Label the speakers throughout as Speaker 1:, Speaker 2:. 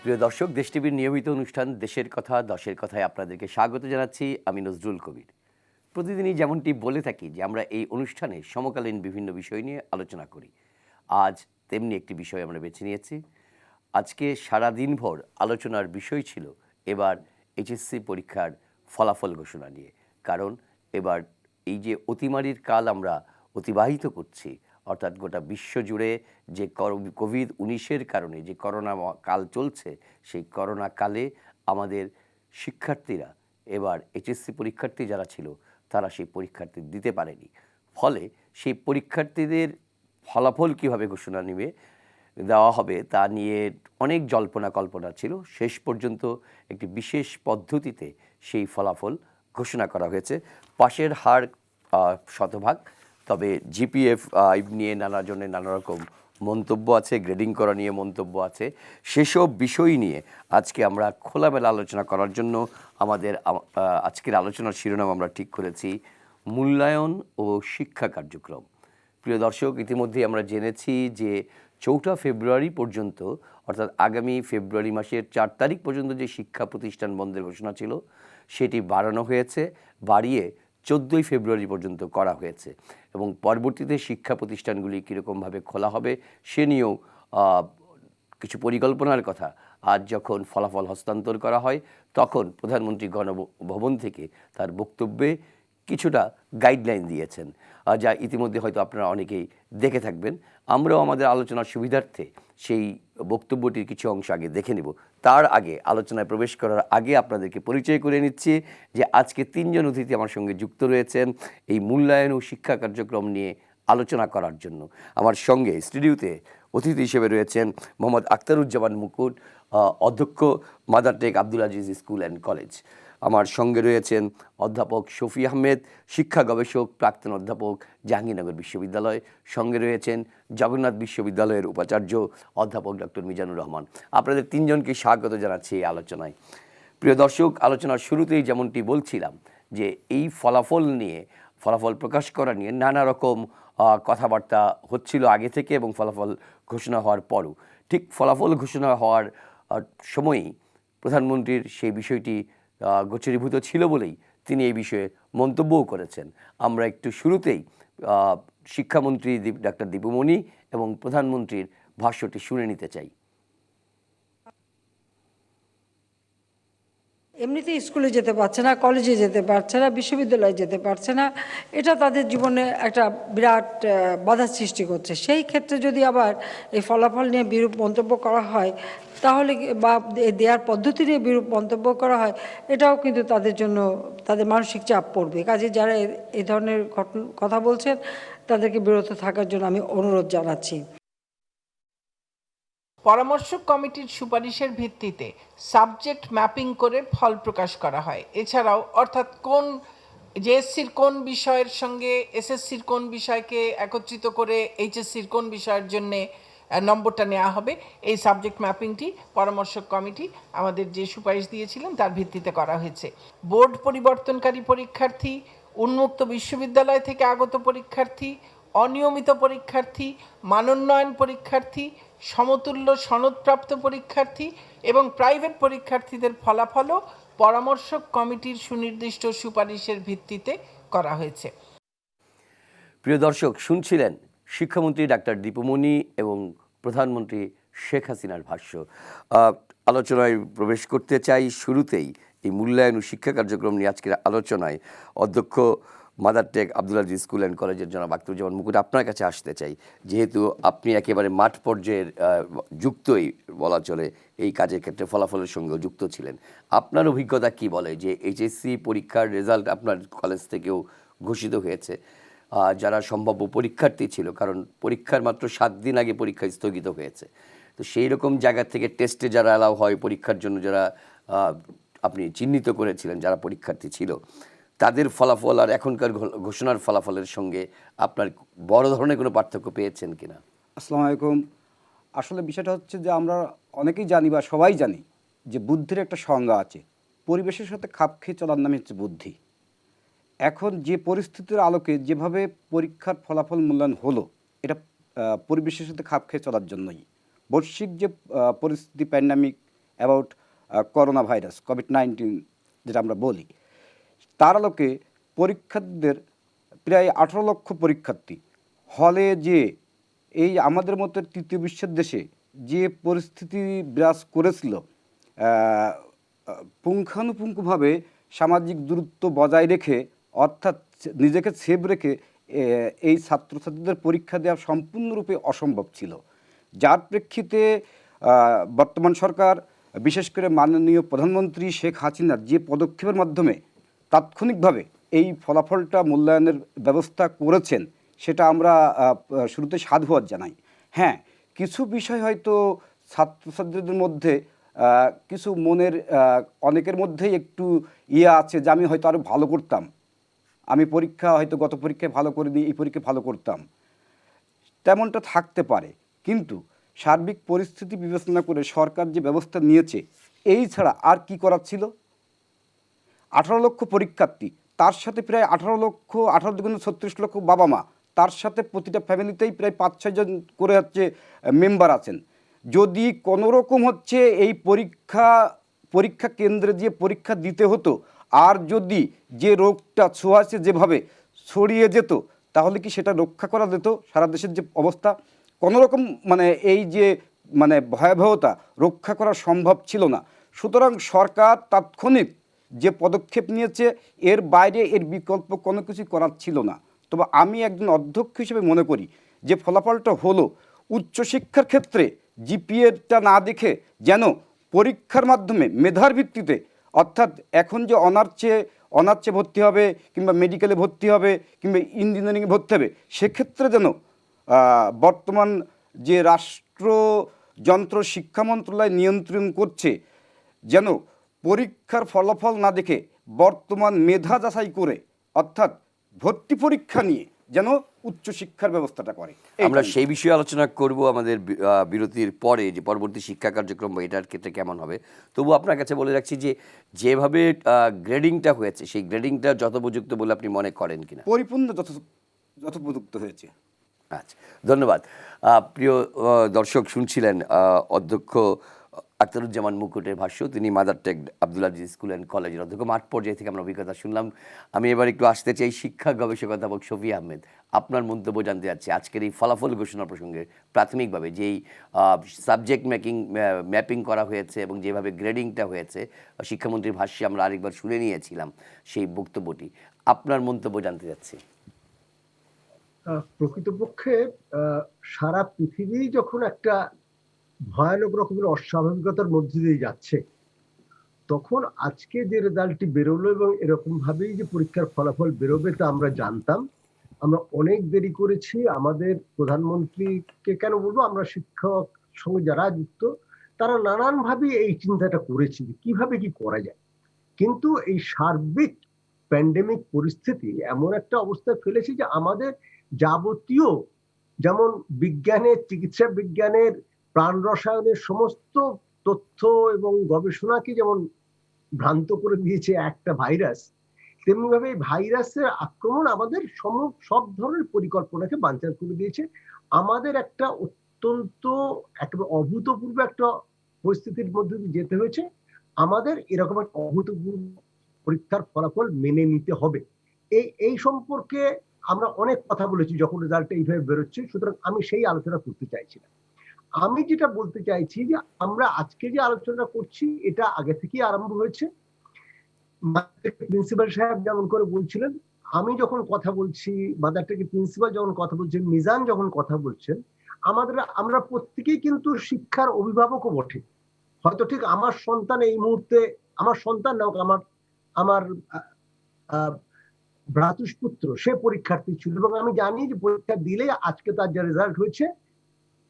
Speaker 1: প্রিয় দর্শক, দেশ টিভির নিয়মিত অনুষ্ঠান দেশের কথা দশের কথায় আপনাদেরকে স্বাগত জানাচ্ছি। আমি নজরুল কবির। প্রতিদিনই যেমনটি বলে থাকি যে আমরা এই অনুষ্ঠানে সমকালীন বিভিন্ন বিষয় নিয়ে আলোচনা করি। আজ তেমনি একটি বিষয় আমরা বেছে নিয়েছি। আজকে সারা দিনভর আলোচনার বিষয় ছিল এবার এইচএসসি পরীক্ষার ফলাফল ঘোষণা নিয়ে। কারণ এবার এই যে অতিমারির কাল আমরা অতিবাহিত করছি, অর্থাৎ গোটা বিশ্ব জুড়ে যে কোভিড-19 কারণে যে করোনা কাল চলছে, সেই করোনা কালে আমাদের শিক্ষার্থীরা এবার এইচএসসি পরীক্ষার্থী যারা ছিল তারা সেই পরীক্ষার্থী দিতে পারেনি। ফলে সেই পরীক্ষার্থীদের ফলাফল কীভাবে ঘোষণা দেওয়া হবে তা নিয়ে অনেক জল্পনা কল্পনা ছিল। শেষ পর্যন্ত একটি বিশেষ পদ্ধতিতে সেই ফলাফল ঘোষণা করা হয়েছে। পাশের হার শতভাগ, তবে জিপিএফ নিয়ে নানাজনের নানা রকম মন্তব্য আছে, গ্রেডিং করা নিয়ে মন্তব্য আছে। সেসব বিষয় নিয়ে আজকে আমরা খোলামেলা আলোচনা করার জন্য আমাদের আজকের আলোচনার শিরোনাম আমরা ঠিক করেছি মূল্যায়ন ও শিক্ষা কার্যক্রম। প্রিয় দর্শক, ইতিমধ্যেই আমরা জেনেছি যে 4 ফেব্রুয়ারি পর্যন্ত, অর্থাৎ আগামী ফেব্রুয়ারি মাসের 4 তারিখ পর্যন্ত যে শিক্ষা প্রতিষ্ঠান বন্ধের ঘোষণা ছিল সেটি বাড়ানো হয়েছে, বাড়িয়ে 14 ফেব্রুয়ারি পর্যন্ত করা হয়েছে। এবং পরবর্তীতে শিক্ষা প্রতিষ্ঠানগুলি কীরকমভাবে খোলা হবে সে নিয়েও কিছু পরিকল্পনার কথা আজ যখন ফলাফল হস্তান্তর করা হয় তখন প্রধানমন্ত্রী গণভবন থেকে তার বক্তব্যে কিছুটা গাইডলাইন দিয়েছেন, যা ইতিমধ্যে হয়তো আপনারা অনেকেই দেখে থাকবেন। আমরাও আমাদের আলোচনার সুবিধার্থে সেই বক্তব্যটির কিছু অংশ আগে দেখে নেব। তার আগে, আলোচনায় প্রবেশ করার আগে আপনাদেরকে পরিচয় করে নিচ্ছি যে আজকে 3 জন অতিথি আমার সঙ্গে যুক্ত রয়েছেন এই মূল্যায়ন ও শিক্ষা কার্যক্রম নিয়ে আলোচনা করার জন্য। আমার সঙ্গে স্টুডিওতে অতিথি হিসেবে রয়েছেন মোহাম্মদ আখতারুজ্জামান মুকুট, অধ্যক্ষ, mother take Abdul Aziz school and college. আমার সঙ্গে রয়েছেন অধ্যাপক শফি আহমেদ, শিক্ষা গবেষক, প্রাক্তন অধ্যাপক, জাহাঙ্গীরনগর বিশ্ববিদ্যালয়। সঙ্গে রয়েছেন জগন্নাথ বিশ্ববিদ্যালয়ের উপাচার্য অধ্যাপক ডক্টর মিজানুর রহমান। আপনাদের 3 জনকে স্বাগত জানাচ্ছি এই আলোচনায়। প্রিয় দর্শক, আলোচনার শুরুতেই যেমনটি বলছিলাম যে এই ফলাফল প্রকাশ করা নিয়ে নানা রকম কথাবার্তা হচ্ছিল আগে থেকে এবং ফলাফল ঘোষণা হওয়ার পরও। ঠিক ফলাফল ঘোষণা হওয়ার সময়ই প্রধানমন্ত্রীর সেই বিষয়টি গোচরীভূত ছিল বলেই তিনি এই বিষয়ে মন্তব্যও করেছেন। আমরা একটু শুরুতেই শিক্ষামন্ত্রী ডাক্তার দীপুমণি এবং প্রধানমন্ত্রীর ভাষ্যটি শুনে নিতে চাই।
Speaker 2: এমনিতে স্কুলে যেতে পারছে না, কলেজে যেতে পারছে না, বিশ্ববিদ্যালয়ে যেতে পারছে না, এটা তাদের জীবনে একটা বিরাট বাধা সৃষ্টি করছে। সেই ক্ষেত্রে যদি আবার এই ফলাফল নিয়ে বিরূপ মন্তব্য করা হয় তাহলে, বা দেওয়ার পদ্ধতি নিয়ে বিরূপ মন্তব্য করা হয়, এটাও কিন্তু তাদের জন্য তাদের মানসিক চাপ পড়বে। কাজে যারা এই ধরনের কথা বলছেন তাদেরকে বিরত থাকার জন্য আমি অনুরোধ জানাচ্ছি।
Speaker 3: পরামর্শক কমিটির সুপারিশের ভিত্তিতে সাবজেক্ট ম্যাপিং করে ফল প্রকাশ করা হয়। এছাড়াও অর্থাৎ কোন জেএসসির কোন বিষয়ের সঙ্গে এসএসসির কোন বিষয়কে একত্রিত করে এইচএসসির কোন বিষয়ের জন্যে নম্বরটা নেওয়া হবে, এই সাবজেক্ট ম্যাপিংটি পরামর্শক কমিটি আমাদের যে সুপারিশ দিয়েছিলেন তার ভিত্তিতে করা হয়েছে। বোর্ড পরিবর্তনকারী পরীক্ষার্থী, উন্মুক্ত বিশ্ববিদ্যালয় থেকে আগত পরীক্ষার্থী, অনিয়মিত পরীক্ষার্থী, মানোন্নয়ন পরীক্ষার্থী, সমতুল্য সনদপ্রাপ্ত পরীক্ষার্থী এবং প্রাইভেট পরীক্ষার্থীদের ফলাফলও পরামর্শক কমিটির সুনির্দিষ্ট সুপারিশের ভিত্তিতে করা হয়েছে।
Speaker 1: প্রিয় দর্শক, শুনছিলেন শিক্ষামন্ত্রী ডাক্তার দীপুমণি এবং প্রধানমন্ত্রী শেখ হাসিনার ভাষ্য। আলোচনায় প্রবেশ করতে চাই শুরুতেই এই মূল্যায়ন ও শিক্ষা কার্যক্রম নিয়ে আজকের আলোচনায় অধ্যক্ষ mother take Abdul Aziz school and কলেজের জনাব আখতারুজ্জামান মুকুট, আপনার কাছে আসতে চাই। যেহেতু আপনি একেবারে মাঠ পর্যায়ের যুক্তই বলা চলে, এই কাজের ক্ষেত্রে ফলাফলের সঙ্গেও যুক্ত ছিলেন, আপনার অভিজ্ঞতা কি বলে যে এইচএসসি পরীক্ষার রেজাল্ট আপনার কলেজ থেকেও ঘোষিত হয়েছে, যারা সম্ভাব্য পরীক্ষার্থী ছিল, কারণ পরীক্ষার মাত্র 7 দিন আগে পরীক্ষা স্থগিত হয়েছে, তো সেই রকম জায়গা থেকে টেস্টে যারা অ্যালাউ হয় পরীক্ষার জন্য, যারা আপনি চিহ্নিত করেছিলেন যারা পরীক্ষার্থী ছিল, তাদের ফলাফল আর এখনকার ঘোষণার ফলাফলের সঙ্গে আপনার বড় ধরনের কোনো পার্থক্য পেয়েছেন কিনা?
Speaker 4: আসসালামু আলাইকুম। আসলে বিষয়টা হচ্ছে যে আমরা অনেকেই জানি বা সবাই জানি যে বুদ্ধির একটা সংজ্ঞা আছে। পরিবেশের সাথে খাপ খেয়ে চলার নামই হচ্ছে বুদ্ধি। এখন যে পরিস্থিতির আলোকে যেভাবে পরীক্ষার ফলাফল মূল্যায়ন হলো, এটা পরিবেশের সাথে খাপ খেয়ে চলার জন্যই। বৈশ্বিক যে পরিস্থিতি, pandemic, about corona virus COVID-19 যেটা আমরা বলি, তার আলোকে পরীক্ষার্থীদের প্রায় 18 লক্ষ পরীক্ষার্থী হলে যে এই আমাদের মতো তৃতীয় বিশ্বের দেশে যে পরিস্থিতি বিরাজ করেছিল, পুঙ্খানুপুঙ্খভাবে সামাজিক দূরত্ব বজায় রেখে অর্থাৎ নিজেকে সেভ রেখে এই ছাত্রছাত্রীদের পরীক্ষা দেওয়া সম্পূর্ণরূপে অসম্ভব ছিল। যার প্রেক্ষিতে বর্তমান সরকার, বিশেষ করে মাননীয় প্রধানমন্ত্রী শেখ হাসিনার যে পদক্ষেপের মাধ্যমে তাৎক্ষণিকভাবে এই ফলাফলটা মূল্যায়নের ব্যবস্থা করেছেন, সেটা আমরা শুরুতে সাধুবাদ জানাই। হ্যাঁ, কিছু বিষয় হয়তো ছাত্রছাত্রীদের মধ্যে কিছু মনের অনেকের মধ্যেই একটু আছে যে আমি হয়তো আরও ভালো করতাম, আমি পরীক্ষা হয়তো গত পরীক্ষায় ভালো করে দিই, এই পরীক্ষায় ভালো করতাম, তেমনটা থাকতে পারে। কিন্তু সার্বিক পরিস্থিতি বিবেচনা করে সরকার যে ব্যবস্থা নিয়েছে, এই ছাড়া আর কি করার ছিল? 18 লক্ষ পরীক্ষার্থী, তার সাথে প্রায় 18 দুগুণে 36 লক্ষ বাবা মা, তার সাথে প্রতিটা ফ্যামিলিতেই প্রায় 5-6 জন করে হচ্ছে মেম্বার আছেন। যদি কোনো রকম হচ্ছে এই পরীক্ষা কেন্দ্রে দিয়ে পরীক্ষা দিতে হতো, আর যদি যে রোগটা ছোঁয়াচে যেভাবে ছড়িয়ে যেত, তাহলে কি সেটা রক্ষা করা যেত? সারা দেশের যে অবস্থা, কোনো রকম এই যে ভয়াবহতা রক্ষা করা সম্ভব ছিল না। সুতরাং সরকার তাৎক্ষণিক যে পদক্ষেপ নিয়েছে, এর বাইরে এর বিকল্প কোনো কিছু করার ছিল না। তবে আমি একজন অধ্যক্ষ হিসেবে মনে করি যে ফলাফলটা হলো উচ্চশিক্ষার ক্ষেত্রে জিপিএটা না দেখে যেন পরীক্ষার মাধ্যমে মেধার ভিত্তিতে, অর্থাৎ এখন যে অনার্সে ভর্তি হবে কিংবা মেডিকেলে ভর্তি হবে কিংবা ইঞ্জিনিয়ারিংয়ে ভর্তি হবে, সেক্ষেত্রে যেন বর্তমান যে রাষ্ট্রযন্ত্র শিক্ষা মন্ত্রণালয় নিয়ন্ত্রণ করছে, যেন পরীক্ষার ফলাফল না দেখে বর্তমান মেধা যাচাই করে, অর্থাৎ ভর্তি পরীক্ষা নিয়ে যেন উচ্চশিক্ষার ব্যবস্থাটা করে।
Speaker 1: আমরা সেই বিষয়ে আলোচনা করব আমাদের বিরতির পরে, যে পরবর্তী শিক্ষা কার্যক্রম বা এটার ক্ষেত্রে কেমন হবে। তবু আপনার কাছে বলে রাখছি যে যেভাবে গ্রেডিংটা হয়েছে, সেই গ্রেডিংটা যথোপযুক্ত বলে আপনি মনে করেন কিনা?
Speaker 4: পরিপূর্ণ যথোপযুক্ত হয়েছে।
Speaker 1: আচ্ছা, ধন্যবাদ। প্রিয় দর্শক, শুনছিলেন অধ্যক্ষ আখতারুজ্জামান মুকুটের ভাষ্য। তিনি mother take Abdul Aziz school and কলেজের অধ্যক্ষ। মাঠ পর্যায়ে থেকে আমরা অভিজ্ঞতা শুনলাম। আমি এবার একটু আসতে চাই শিক্ষা গবেষক অধ্যাপক শফি আহমেদ। আপনার মন্তব্য জানতে যাচ্ছি আজকের এই ফলাফল ঘোষণা প্রসঙ্গে। প্রাথমিকভাবে যেই সাবজেক্ট ম্যাপিং করা হয়েছে এবং যেভাবে গ্রেডিংটা হয়েছে, শিক্ষামন্ত্রীর ভাষ্যে আমরা আরেকবার শুনে নিয়েছিলাম সেই বক্তব্যটি। আপনার মন্তব্য জানতে যাচ্ছি।
Speaker 5: প্রকৃতপক্ষে সারা পৃথিবী যখন একটা ভয়ানক রকমের অস্বাভাবিকতার মধ্যে দিয়ে যাচ্ছে, তখন আজকে যে রেজাল্টটি বেরোলো এবং এরকম ভাবেই যে পরীক্ষার ফলাফল বেরোবে তা আমরা জানতাম। আমরা অনেক দেরি করেছি। আমাদের প্রধানমন্ত্রীকে কেন বলবো, আমরা শিক্ষক সঙ্গে যারা যুক্ত তারা নানান ভাবে এই চিন্তাটা করেছি কিভাবে কি করা যায়। কিন্তু এই সার্বিক প্যান্ডেমিক পরিস্থিতি এমন একটা অবস্থায় ফেলেছে যে আমাদের যাবতীয়, যেমন বিজ্ঞানের, চিকিৎসা বিজ্ঞানের, প্রাণ রসায়নের সমস্ত তথ্য এবং গবেষণাকে যেমন ভ্রান্ত করে দিয়েছে একটা ভাইরাস, তেমনি ভাবে ভাইরাসের আক্রমণ আমাদের সব ধরনের পরিকল্পনাকে বানচাল করে দিয়েছে। আমাদের একটা অত্যন্ত একেবারে অভূতপূর্ব একটা পরিস্থিতির মধ্যে দিয়ে যেতে হয়েছে। আমাদের এরকম একটা অভূতপূর্ব পরীক্ষার ফলাফল মেনে নিতে হবে। এই সম্পর্কে আমরা অনেক কথা বলেছি যখন রেজাল্টটা এইভাবে বেরোচ্ছে। সুতরাং আমি সেই আলোচনা করতে চাইছি না। আমি যেটা বলতে চাইছি যে আমরা আজকে যে আলোচনা করছি এটা আগে থেকেই আরম্ভ হয়েছে। প্রিন্সিপাল সাহেব যেমন করে বলছিলেন, আমি যখন কথা বলছি, মাদার টেকের প্রিন্সিপাল যখন কথা বলছেন, মিজান যখন কথা বলছেন, আমরা প্রত্যেকেই কিন্তু শিক্ষার অভিভাবকও বটে। হয়তো ঠিক আমার সন্তান এই মুহূর্তে, আমার সন্তান না হোক, আমার ভ্রাতুষ্পুত্র সে পরীক্ষার্থী ছিল এবং আমি জানি যে পরীক্ষা দিলে আজকে তার যে রেজাল্ট হয়েছে,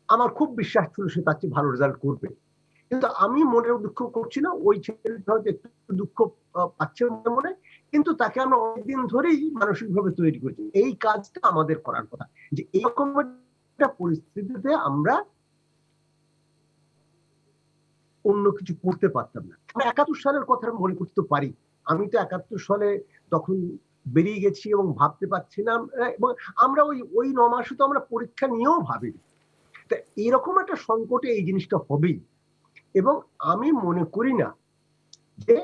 Speaker 5: আমার খুব বিশ্বাস ছিল সে তার চেয়ে ভালো রেজাল্ট করবে। কিন্তু আমি মনে দুঃখ করছি না, ওই ছেলেটা হয়তো একটু দুঃখ পাচ্ছে মনে, কিন্তু তাকে আমরা অনেকদিন ধরেই মানসিকভাবে তৈরি করছি। এই কাজটা আমাদের করার কথা, যে এরকম একটা পরিস্থিতিতে আমরা অন্য কিছু করতে পারতাম না। আমরা 71 সালের কথা মনে করতে পারি। আমি তো 71 সালে তখন বেরিয়ে গেছি এবং ভাবতে পারছিলাম, এবং আমরা ওই 9 মাসে তো আমরা পরীক্ষা নিয়েও ভাবিনি। তা এরকম একটা সংকটে এই জিনিসটা হবেই। এবং আমি মনে করি না যে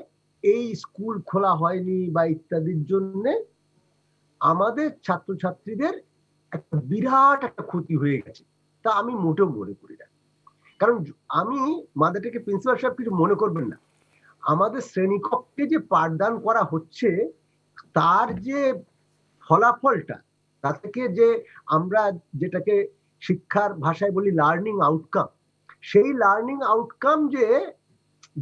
Speaker 5: এই স্কুল খোলা হয়নি বা ইত্যাদির জন্য আমাদের ছাত্রছাত্রীদের একটা বিরাট একটা ক্ষতি হয়ে গেছে, তা আমি মোটেও মনে করি না। কারণ আমি মাদারটেকের প্রিন্সিপাল সাহেব কিছু মনে করবেন না, আমাদের শ্রেণীকক্ষে যে পাঠদান করা হচ্ছে তার যে ফলাফলটা, তা থেকে যে আমরা যেটাকে শিক্ষার ভাষায় বলি লার্নিং আউটকাম, সেই লার্নিং আউটকাম যে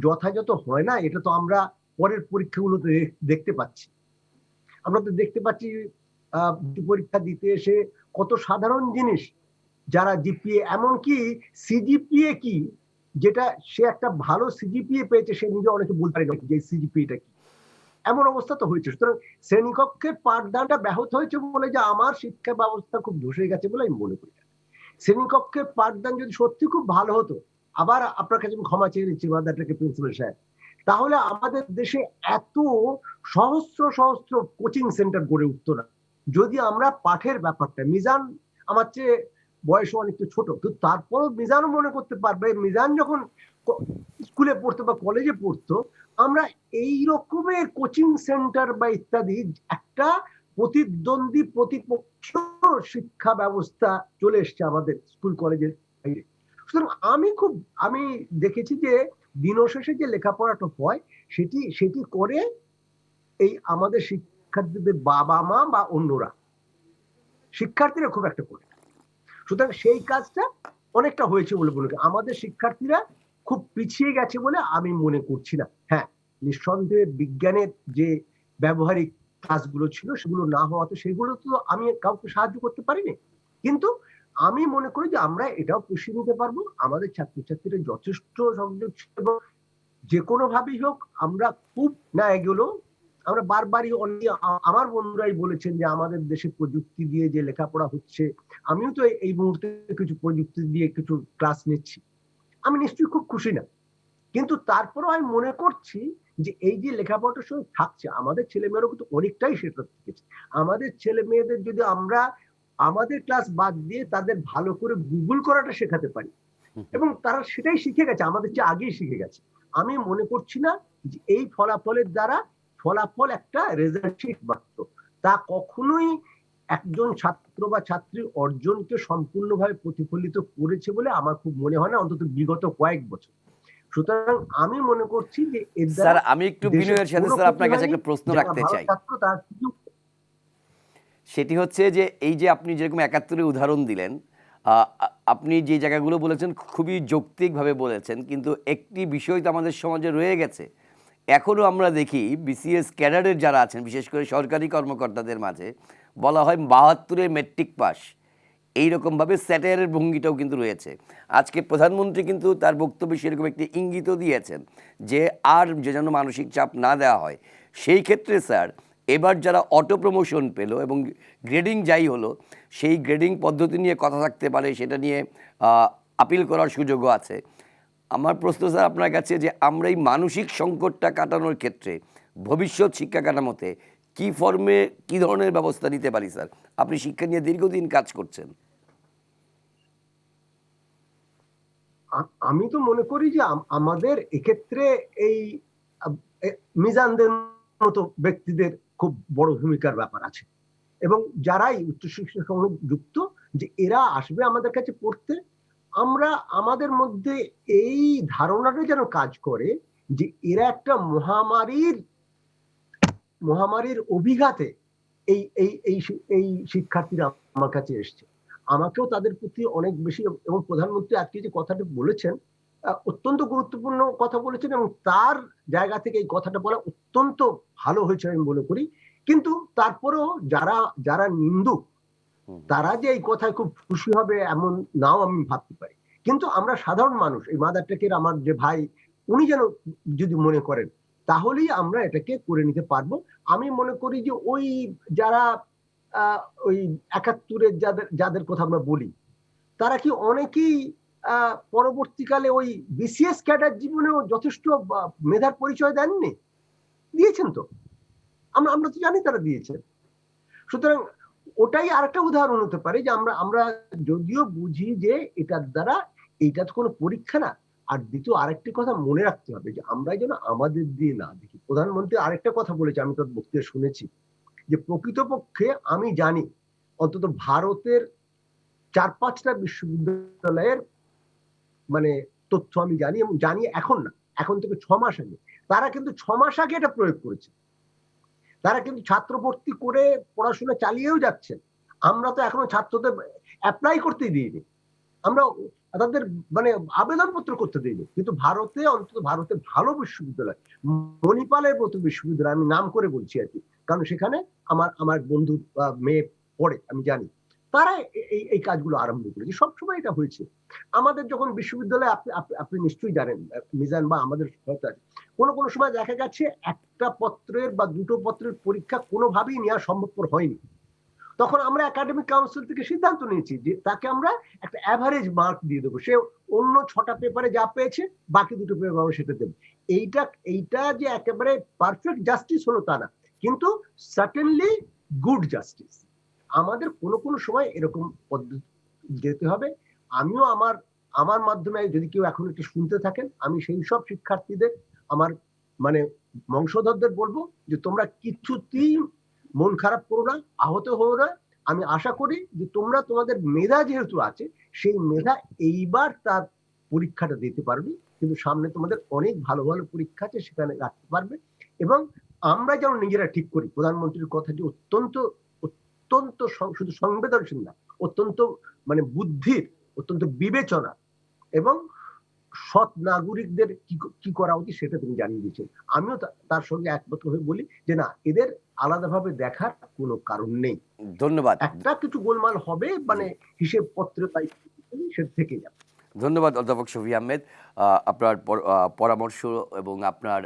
Speaker 5: যথাযথ হয় না, এটা তো আমরা পরের পরীক্ষাগুলোতে দেখতে পাচ্ছি। আমরা তো দেখতে পাচ্ছি পরীক্ষা দিতে এসে কত সাধারণ জিনিস, যারা জিপিএ, এমনকি সিজিপিএ কি, যেটা সে একটা ভালো সিজিপিএ পেয়েছে সে নিজে অনেকে বলতে পারে না যে সিজিপিএটা কি, এমন অবস্থা তো হয়েছে। সুতরাং শ্রেণীকক্ষের পাঠদানটা ব্যাহত হয়েছে বলে যে আমার শিক্ষা ব্যবস্থা খুব ধসে গেছে বলে আমি মনে করি না। শ্রেণীকক্ষের পাঠদান যদি সত্যি খুব ভালো হতো, আবার আপনার কাছে আমি ক্ষমা চেয়ে নিচ্ছি মাদারটেকের প্রিন্সিপাল সাহেব, তাহলে আমাদের দেশে এত সহস্র সহস্র কোচিং সেন্টার গড়ে উঠতো না। যদি আমরা পাঠের ব্যাপারটা, মিজান আমার চেয়ে বয়স অনেকটা ছোট, তো তারপরও মিজানও মনে করতে পারবে, মিজান যখন স্কুলে পড়তো বা কলেজে পড়তো, আমরা এই রকমের কোচিং সেন্টার বা ইত্যাদি একটা প্রতিদ্বন্দ্বী প্রতিপক্ষ শিক্ষা ব্যবস্থা চলে এসছে আমাদের স্কুল কলেজের বাইরে। সুতরাং আমি দেখেছি যে দিন শেষে যে লেখাপড়াটা হয় সেটি করে এই আমাদের শিক্ষার্থীদের বাবা মা বা অন্যরা, শিক্ষার্থীরা খুব একটা করে। সুতরাং সেই কাজটা অনেকটা হয়েছে বলে মনে করি। আমাদের শিক্ষার্থীরা খুব পিছিয়ে গেছে বলে আমি মনে করছি না। হ্যাঁ, নিঃসন্দেহে বিজ্ঞানের যে ব্যবহারিক কাজগুলো ছিল সেগুলো না হওয়াতে সেগুলো তো আমি কাউকে সাহায্য করতে পারিনি, কিন্তু আমি মনে করি যে আমরা এটাও পুষিয়ে নিতে পারবো। আমাদের ছাত্রছাত্রীরা যথেষ্ট সংযোগ ছিল এবং যে কোনো ভাবেই হোক আমরা খুব না এগুলো আমরা বারবারই আমার বন্ধুরাই বলেছেন যে আমাদের দেশে প্রযুক্তি দিয়ে যে লেখাপড়া হচ্ছে, আমিও তো এই মুহূর্তে কিছু প্রযুক্তি দিয়ে কিছু ক্লাস নিচ্ছি, আমি নিশ্চয়ই খুব খুশি না, কিন্তু তারপরেও আমি মনে করছি যে এই যে লেখাপড়াটার সঙ্গে থাকছে, আমাদের ছেলেমেয়েরাও কিন্তু অনেকটাই সেটা শিখেছে। আমাদের ছেলে মেয়েদের যদি আমরা আমাদের ক্লাস বাদ দিয়ে তাদের ভালো করে গুগল করাটা শেখাতে পারি, এবং তারা সেটাই শিখে গেছে, আমাদের চেয়ে আগেই শিখে গেছে, আমি মনে করছি না যে এই ফলাফলের দ্বারা, ফলাফল একটা রেজাল্ট শিট মাত্র, তা কখনোই একজন ছাত্র বা ছাত্রীর অর্জনকে সম্পূর্ণভাবে প্রতিফলিত করেছে বলে আমার খুব মনে হয় না, অন্তত বিগত কয়েক বছর। সুতরাং আমি মনে করছি যে এর দ্বারা
Speaker 1: স্যার আমি একটু বিনয়ের সাথে স্যার আপনার কাছে একটা প্রশ্ন রাখতে চাই। সেটি হচ্ছে যে এই যে আপনি যেরকম ৭১-এর উদাহরণ দিলেন, আপনি যে জায়গাগুলো বলেছেন খুবই যৌক্তিকভাবে বলেছেন, কিন্তু একটি বিষয় তো আমাদের সমাজে রয়ে গেছে। এখনও আমরা দেখি বিসিএস ক্যাডারের যারা আছেন, বিশেষ করে সরকারি কর্মকর্তাদের মাঝে বলা হয় ৭২-এ মেট্রিক পাস, এইরকমভাবে স্যাটায়ারের ভঙ্গিটাও কিন্তু রয়েছে। আজকে প্রধানমন্ত্রী কিন্তু তার বক্তব্যে সেরকম একটি ইঙ্গিতও দিয়েছেন যে আর যে যেন মানসিক চাপ না দেওয়া হয়। সেই ক্ষেত্রে স্যার এবার যারা অটো প্রমোশন পেল এবং গ্রেডিং যাই হলো, সেই গ্রেডিং পদ্ধতি নিয়ে কথা থাকতে পারে, সেটা নিয়ে আপিল করার সুযোগও আছে। আমার প্রশ্ন স্যার আপনার কাছে যে আমরা এই মানসিক সংকটটা কাটানোর ক্ষেত্রে ভবিষ্যৎ শিক্ষা কাঠামোতে কী ফর্মে কী ধরনের ব্যবস্থা নিতে পারি স্যার? আপনি শিক্ষা নিয়ে দীর্ঘদিন কাজ করছেন।
Speaker 5: আমি তো মনে করি যে আমাদের এক্ষেত্রে এই মিজানদের মতো ব্যক্তিদের খুব বড় ভূমিকার ব্যাপার আছে, এবং যারাই উচ্চশিক্ষা সঙ্গে যুক্ত, যে এরা আসবে আমাদের কাছে পড়তে, আমরা আমাদের মধ্যে এই ধারণাটা যেন কাজ করে যে এরা একটা মহামারীর অভিঘাতে এই এই এই এই শিক্ষার্থীরা আমার কাছে এসছে। আমাকেও তাদের প্রতি অনেক বেশি, এবং প্রধানমন্ত্রী আজকে যে কথাটা বলেছেন অত্যন্ত গুরুত্বপূর্ণ কথা বলেছেন, এবং তার জায়গা থেকে এই কথাটা বলা অত্যন্ত ভালো হয়েছে আমি মনে করি। কিন্তু তারপরেও যারা নিন্দুক, তারা যে এই কথায় খুব খুশি হবে এমন নাও আমি ভাবতে পারি। কিন্তু আমরা সাধারণ মানুষ, এই মাদারটেকের আমার যে ভাই, উনি যেন যদি মনে করেন তাহলেই আমরা এটাকে করে নিতে পারবো। আমি মনে করি যে ওই যারা ওই ৭১-এর যাদের কথা আমরা বলি, তারা কি অনেকেই পরবর্তীকালে ওই বিসিএস ক্যাডার জীবনেও যথেষ্ট মেধার পরিচয় দেননি? দিয়েছেন তো, আমরা তো জানি তারা দিয়েছেন। সুতরাং ওটাই আরেকটা উদাহরণ হতে পারে যে আমরা যদিও বুঝি যে এটার দ্বারা, এইটা তো কোনো পরীক্ষা না, আর দ্বিতীয় আরেকটি কথা মনে রাখতে হবে যে আমরা যেন আমাদের দিয়ে না দেখি। প্রধানমন্ত্রী আরেকটা কথা বলেছে, আমি তার বক্তব্যে শুনেছি, যে প্রকৃতপক্ষে আমি জানি অন্তত ভারতের 4-5টা বিশ্ববিদ্যালয়ের মানে তথ্য আমি জানি, এবং জানি এখন না, এখন থেকে 6 মাস আগে। তারা কিন্তু 6 মাস আগে এটা প্রয়োগ করেছে। তারা কিন্তু ছাত্র ভর্তি করে পড়াশোনা চালিয়েও যাচ্ছেন। আমরা তো এখনো ছাত্রদের অ্যাপ্লাই করতেই দিইনি, আমরা তাদের মানে আবেদনপত্র করতে দিইনি। কিন্তু ভারতে, অন্তত ভারতে ভালো বিশ্ববিদ্যালয়, মণিপালের মতো বিশ্ববিদ্যালয়, আমি নাম করে বলছি আর কি, কারণ সেখানে আমার বন্ধু মেয়ে পড়ে, আমি জানি, তারা এই কাজগুলো আরম্ভ করেছে। সবসময় এটা হয়েছে। আমাদের যখন বিশ্ববিদ্যালয়ে আপনি নিশ্চয়ই জানেন মিজান, বা আমাদের কোনো কোনো সময় দেখা যাচ্ছে একটা পত্রের বা দুটো পত্রের পরীক্ষা কোনোভাবেই নেওয়া সম্ভবপর হয়নি। তখন আমরা একাডেমিক কাউন্সিল থেকে সিদ্ধান্ত নিয়েছি যে তাকে আমরা একটা অ্যাভারেজ মার্ক দিয়ে দেবো। সে অন্য 6টা পেপারে যা পেয়েছে, বাকি 2টো পেপারে আমরা সেটা দেবো। এইটা যে একেবারে পারফেক্ট জাস্টিস হলো তা না, কিন্তু সার্টেনলি গুড জাস্টিস। আমাদের কোনো কোনো সময় এরকম পদ্ধতি যেতে হবে। আমিও আমার মাধ্যমে, যদি কেউ এখন একটু শুনতে থাকেন, আমি সেই সব শিক্ষার্থীদের, আমার মানে বংশধরদের বলবো যে তোমরা কিছুতেই মন খারাপ করো না, আহত হও না। আমি আশা করি যে তোমরা তোমাদের মেধা যেহেতু আছে, সেই মেধা এইবার তার পরীক্ষাটা দিতে পারবে, কিন্তু সামনে তোমাদের অনেক ভালো ভালো পরীক্ষা আছে, সেখানে রাখতে পারবে। এবং আমরা যেন নিজেরা ঠিক করি, প্রধানমন্ত্রীর কথাটি অত্যন্ত অত্যন্ত শুধু সংবেদনশীল না, অত্যন্ত মানে বুদ্ধির, অত্যন্ত বিবেচনা এবং সৎ নাগরিকদের কি করা উচিত সেটা তিনি জানিয়ে দিয়েছেন। আমিও তার সঙ্গে একমত হয়ে বলি যে না, এদের আলাদাভাবে দেখার কোনো কারণ নেই।
Speaker 1: ধন্যবাদ।
Speaker 5: একটা কিছু গোলমাল হবে, মানে হিসেব পত্র তাই সেটা থেকে যাবে।
Speaker 1: ধন্যবাদ অধ্যাপক শফি আহমেদ, আপনার পরামর্শ এবং আপনার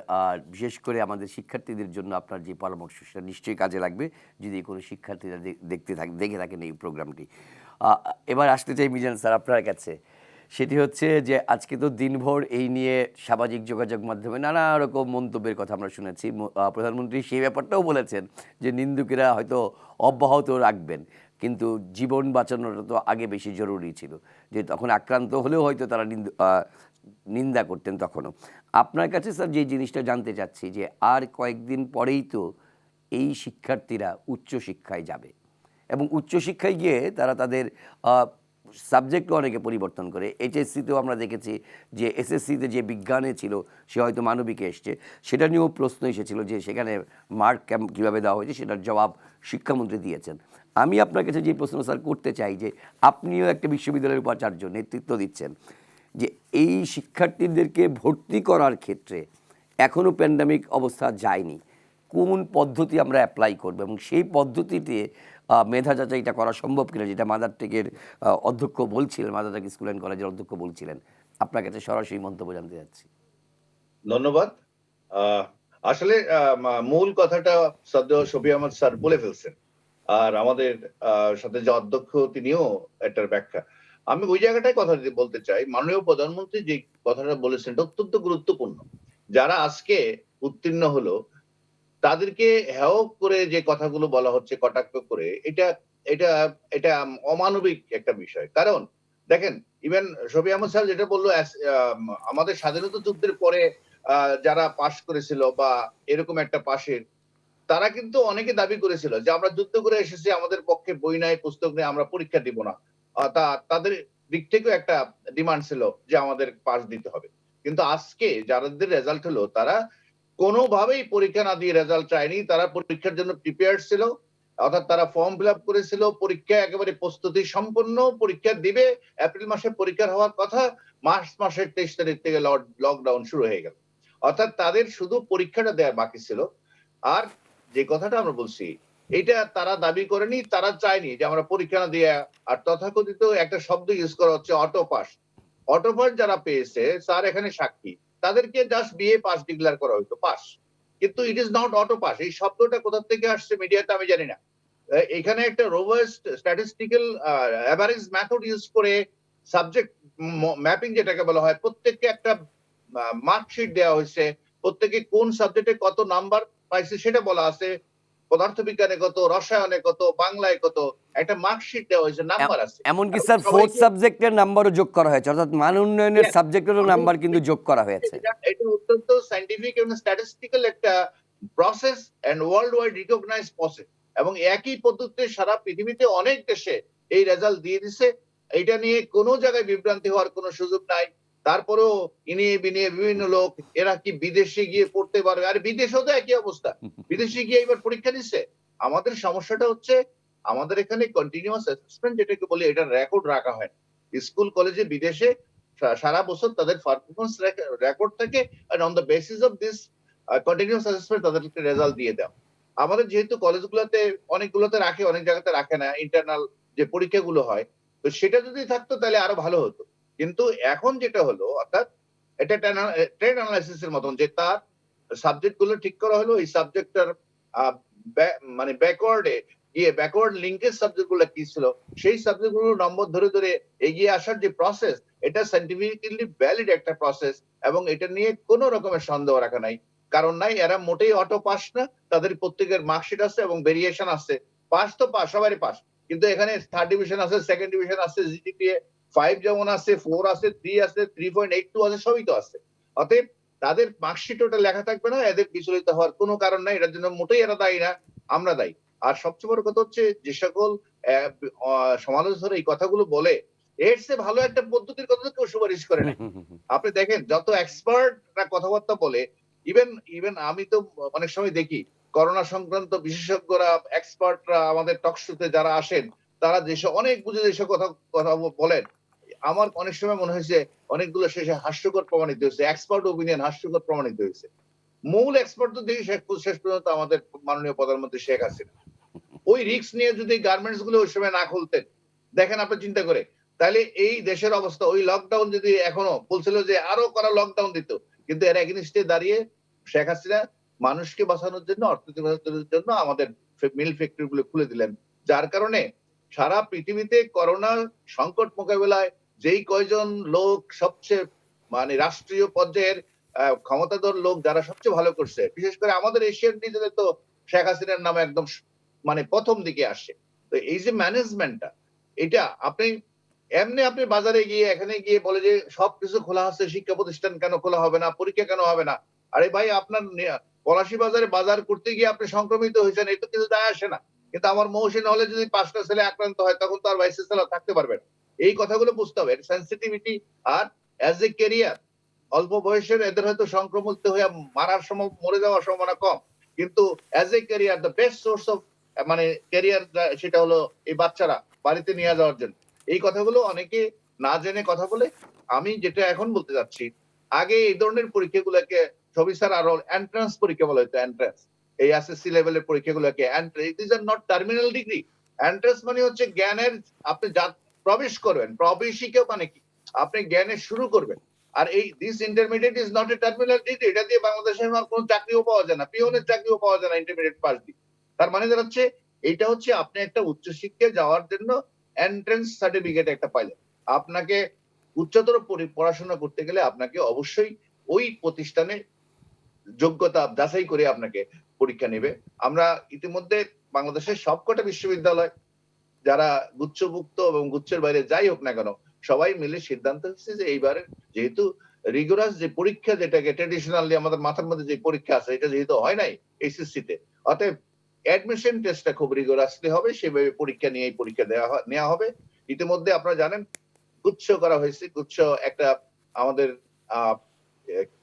Speaker 1: বিশেষ করে আমাদের শিক্ষার্থীদের জন্য আপনার যে পরামর্শ সেটা নিশ্চয়ই কাজে লাগবে যদি কোনো শিক্ষার্থীরা দেখে থাকেন এই প্রোগ্রামটি। এবার আসতে চাই মিজান স্যার আপনার কাছে। সেটি হচ্ছে যে আজকে তো দিনভর এই নিয়ে সামাজিক যোগাযোগ মাধ্যমে নানা রকম মন্তব্যের কথা আমরা শুনেছি। প্রধানমন্ত্রী সেই ব্যাপারটাও বলেছেন যে নিন্দুকেরা হয়তো অব্যাহত রাখবেন, কিন্তু জীবন বাঁচানোটা তো আগে বেশি জরুরি ছিল, যে তখন আক্রান্ত হলেও হয়তো তারা নিন্দা করতেন তখনও। আপনার কাছে স্যার যে জিনিসটা জানতে চাচ্ছি যে আর কয়েকদিন পরেই তো এই শিক্ষার্থীরা উচ্চশিক্ষায় যাবে, এবং উচ্চশিক্ষায় গিয়ে তারা তাদের সাবজেক্টও অনেকে পরিবর্তন করে। এইচএসসিতেও আমরা দেখেছি যে এসএসসিতে যে বিজ্ঞানে ছিল সে হয়তো মানবিকে এসছে, সেটা নিয়েও প্রশ্ন এসেছিল যে সেখানে মার্ক কীভাবে দেওয়া হয়েছে, সেটার জবাব শিক্ষামন্ত্রী দিয়েছেন। আমি আপনার কাছে যে প্রশ্ন স্যার করতে চাই যে আপনিও একটা বিশ্ববিদ্যালয়ের উপাচার্য, নেতৃত্ব দিচ্ছেন, যে এই শিক্ষার্থীদেরকে ভর্তি করার ক্ষেত্রে এখনও প্যান্ডামিক অবস্থা যায়নি, কোন পদ্ধতি আমরা অ্যাপ্লাই করব এবং সেই পদ্ধতিতে মেধা যাচাইটা করা সম্ভব কিনা, যেটা মাদার টেকের অধ্যক্ষ বলছিলেন, মাদার টেক স্কুল অ্যান্ড কলেজের অধ্যক্ষ বলছিলেন। আপনার কাছে সরাসরি মন্তব্য জানতে যাচ্ছি।
Speaker 6: ধন্যবাদ। আসলে মূল কথাটা শ্রদ্ধেয় শফি আহমেদ স্যার বলে ফেলছেন, আর আমাদের সাথে যে অধ্যক্ষ তিনিও এটার ব্যাখ্যা। আমি ওই জায়গাটায় কথা বলতে চাই, মাননীয় প্রধানমন্ত্রী যে কথাটা বলেছেন এটা অত্যন্ত গুরুত্বপূর্ণ। যারা আজকে উত্তীর্ণ হলো তাদেরকে হেয় করে যে কথাগুলো বলা হচ্ছে, কটাক্ষ করে, এটা এটা এটা অমানবিক একটা বিষয়। কারণ দেখেন, ইভেন শফি আহমদ স্যার যেটা বললো, আমাদের স্বাধীনতা যুদ্ধের পরে যারা পাশ করেছিল বা এরকম একটা পাশের, তারা কিন্তু অনেকে দাবি করেছিল যে আমরা যুদ্ধ করে এসেছি, আমাদের পক্ষে বই নাই, পুস্তক নেই, আমরা পরীক্ষা দিব না। তাদের দিক থেকেও একটা ডিমান্ড ছিল যে আমাদের পাস দিতে হবে। কিন্তু আজকে যাদের রেজাল্ট হলো তারা কোনোভাবেই পরীক্ষা না দিয়ে রেজাল্ট চায়নি, তারা পরীক্ষার জন্য প্রিপেয়ার্ড ছিল, অর্থাৎ তারা ফর্ম ফিল আপ করেছিল, পরীক্ষা একেবারে প্রস্তুতি সম্পন্ন, পরীক্ষা দিবে, এপ্রিল মাসে পরীক্ষা হওয়ার কথা, মার্চ মাসের 23 তারিখ থেকে লকডাউন শুরু হয়ে গেল। অর্থাৎ তাদের শুধু পরীক্ষাটা দেওয়া বাকি ছিল। আর যে কথাটা আমরা বলছি, এটা তারা দাবি করেনি, তারা চায়নি যে আমরা পরীক্ষা না দিয়ে, আর তথাকথিত একটা শব্দ ইউজ করা হচ্ছে অটো পাস। অটো পাস যারা পেয়েছে, স্যার এখানে সাক্ষী, তাদেরকে জাস্ট বিএ পাস ডিক্লেয়ার করা হইতো, পাস। কিন্তু it is not auto pass. এই শব্দটা কোথা থেকে আসছে মিডিয়াতে আমি জানি না। এখানে একটা robust statistical average method use করে সাবজেক্ট ম্যাপিং যেটাকে বলা হয়, প্রত্যেককে একটা মার্কশিট দেওয়া হয়েছে, প্রত্যেকে কোন সাবজেক্টে কত নাম্বার পাইছে সেটা বলা আছে, পদার্থবিজ্ঞানে কত, রসায়নে কত, বাংলায় কত, একটা মার্কশিট দেওয়া হয়েছে, নাম্বার আছে।
Speaker 1: এমনকি
Speaker 6: এবং
Speaker 1: স্যার ফোর্থ
Speaker 6: সবাইকে
Speaker 1: সাবজেক্টের নাম্বারও যোগ করা হয়েছে, অর্থাৎ মান উন্নয়নের
Speaker 6: Yes,
Speaker 1: সাবজেক্টেরও
Speaker 6: আমি
Speaker 1: নাম্বার কিন্তু যোগ করা হয়েছে।
Speaker 6: এটা অত্যন্ত সায়েন্টিফিক এবং স্ট্যাটিস্টিক্যাল একটা process and world wide recognise process, এবং একই পদ্ধতিতে সারা পৃথিবীতে অনেক দেশে এই রেজাল্ট দিয়ে দিছে। এটা নিয়ে কোনো জায়গায় বিভ্রান্তি হওয়ার কোনো সুযোগ নাই। তারপরেও ইনিয়ে বিনিয়ে বিভিন্ন লোক এরা কি বিদেশে গিয়ে পড়তে পারবে, আর বিদেশেও তো একই অবস্থা, বিদেশে গিয়ে এবার পরীক্ষা দিচ্ছে। আমাদের সমস্যাটা হচ্ছে আমাদের এখানে কন্টিনিউয়াস অ্যাসেসমেন্ট যেটাকে বলি, এটা রেকর্ড রাখা হয় না। স্কুল কলেজে বিদেশে সারা বছর তাদের পারফরমেন্স রেকর্ড থাকে, and on the basis of this continuous assessment তাদেরকে রেজাল্ট দিয়ে দাও। আমাদের যেহেতু কলেজগুলোতে অনেকগুলোতে রাখে, অনেক জায়গাতে রাখে না, ইন্টারনাল যে পরীক্ষাগুলো হয়, তো সেটা যদি থাকতো তাহলে আরো ভালো হতো। কিন্তু এখন যেটা হলো, অর্থাৎ এটা ট্রেড অ্যানালাইসিস এর মতন, যে তার সাবজেক্ট গুলো ঠিক করা হলো, এই সাবজেক্টটার মানে ব্যাকওয়ার্ডে গিয়ে ব্যাকওয়ার্ড লিঙ্কেজ সাবজেক্ট গুলো কি ছিল, সেই সাবজেক্ট গুলো নম্বর ধরে ধরে এগিয়ে আসার যে প্রসেস, এটা সায়েন্টিফিক্যালি ভ্যালিড একটা প্রসেস, এবং এটা নিয়ে কোনো রকমের সন্দেহ রাখা নাই, কারণ নাই। এরা মোটেই অটো পাস না, তাদের প্রত্যেকের মার্কশিট আছে এবং ভেরিয়েশন আছে। পাস তো পাস, সবারই পাস, কিন্তু এখানে থার্ড ডিভিশন আছে, সেকেন্ড ডিভিশন আছে, জিটিপিএ 5 যেমন আছে, 4 আছে, 3 আছে, 3.82 আছে, সবই তো আছে। অতএব তাদের মার্কশিট ওটা লেখা থাকবে না, এদের বিচলিত হওয়ার কোনো কারণ নাই। এটার জন্য মোটেই এরা দায়ী না, আমরা দায়ী। আর সবচেয়ে বড় কথা হচ্ছে, যে সকল সমালোচকরা এই কথাগুলো বলে, এর চেয়ে ভালো একটা পদ্ধতির কথা তো কেউ সুপারিশ করে না। আপনি দেখেন যত এক্সপার্টরা কথাবার্তা বলে, ইভেন আমি তো অনেক সময় দেখি করোনা সংক্রান্ত বিশেষজ্ঞরা, এক্সপার্টরা আমাদের টক শোতে যারা আসেন, তারা যেসব অনেক বুঝে যেসব কথা কথা বলেন, আমার অনেক সময় মনে হয়েছে অনেকগুলো শেষে হাস্যকর প্রমাণিত হয়েছে, এক্সপার্ট ওপিনিয়ন হাস্যকর প্রমাণিত হয়েছে। মূল এক্সপার্ট তো দেখি শেষ পর্যন্ত আমাদের মাননীয় প্রধানমন্ত্রী শেখ হাসিনা। ওই রিস্ক নিয়ে যদি গার্মেন্টস গুলো ওই সময় না খুলতেন, দেখেন আপনি চিন্তা করে, তাহলে এই দেশের অবস্থা, ওই লকডাউন যদি এখনো বলছিল যে আরো করা লকডাউন দিত, কিন্তু এর এগেইনস্টে দাঁড়িয়ে শেখ হাসিনা মানুষকে বাঁচানোর জন্য, অর্থনীতি বাঁচানোর জন্য আমাদের মিল ফ্যাক্টরি গুলো খুলে দিলেন। যার কারণে সারা পৃথিবীতে করোনা সংকট মোকাবেলায় যেই কয়জন লোক সবচেয়ে মানে রাষ্ট্রীয় পর্যায়ের ক্ষমতাধর লোক যারা সবচেয়ে ভালো করছে, বিশেষ করে আমাদের এশিয়ান রিজনে তো শেখ হাসিনার নাম একদম মানে প্রথম দিকে আসে। তো এই যে ম্যানেজমেন্টটা, এটা আপনি বাজারে গিয়ে এখানে গিয়ে বলে যে সবকিছু খোলা আছে, শিক্ষা প্রতিষ্ঠান কেন খোলা হবে না, পরীক্ষা কেন হবে না? আরে ভাই, আপনার পলাশী বাজারে বাজার করতে গিয়ে আপনি সংক্রমিত হয়েছেন, এই তো কিছু যায় আসে না। কিন্তু আমার মহসিন হলে যদি 5টা ছেলে আক্রান্ত হয়, তখন তো আর ভাইস চ্যান্সেলর থাকতে পারবে না। এই কথাগুলো বুঝতে হবে, সেন্সিটিভিটি। আর অ্যাজ এ ক্যারিয়ার, অল্প বয়সের এদের হয়তো সংক্রমিত হয়ে মারার সময়, মরে যাওয়ার সম্ভাবনা কম, কিন্তু as a career the best source of মানে ক্যারিয়ার, সেটা হলো এই বাচ্চারা বাড়িতে নিয়ে যাওয়ার জন্য। এই কথাগুলো অনেকে না জেনে কথা বলে। আমি যেটা এখন বলতে যাচ্ছি, আগে এই ধরনের পরীক্ষাগুলোকে ছবি স্যার আরো এন্ট্রান্স পরীক্ষা বলা হতো, এন্ট্রান্স। এই এসএসসি লেভেলের পরীক্ষাগুলোকে this are not terminal degree. Entrance মানে হচ্ছে জ্ঞানের, আপনি যা প্রবেশ করবেন, প্রবেশিকা মানে কি, আপনি জ্ঞানের শুরু করবেন। আর এই this intermediate is not a terminal degree. এটা দিয়ে বাংলাদেশে আর কোনো চাকরিও পাওয়া যায় না, পিওনের চাকরিও পাওয়া যায় না ইন্টারমিডিয়েট পাস দিয়ে। তার মানে দাঁড়াচ্ছে, এটা হচ্ছে আপনি একটা উচ্চশিক্ষায় যাওয়ার জন্য এন্ট্রান্স সার্টিফিকেট একটা পাইলেন। আপনাকে উচ্চতর পড়াশোনা করতে গেলে আপনাকে অবশ্যই ওই প্রতিষ্ঠানে যোগ্যতা যাচাই করে আপনাকে পরীক্ষা নেবে। আমরা ইতিমধ্যে বাংলাদেশের সবকটা বিশ্ববিদ্যালয়, যারা গুচ্ছভুক্ত এবং গুচ্ছের বাইরে যাই হোক না কেন, সবাই মিলে সিদ্ধান্ত হচ্ছে যে এইবারে যেহেতু রিগোরাস যে পরীক্ষা, যেটাকে ট্রেডিশনালি আমাদের মাথার মধ্যে যে পরীক্ষা আছে, এটা যেহেতু হয় নাই এইচএসসি তে, অতএব অ্যাডমিশন টেস্টটা খুব রিগোরাসলি হবে, সেভাবে পরীক্ষা নিয়ে এই পরীক্ষা নেওয়া হবে। ইতিমধ্যে আপনারা জানেন গুচ্ছ করা হয়েছে। গুচ্ছ একটা আমাদের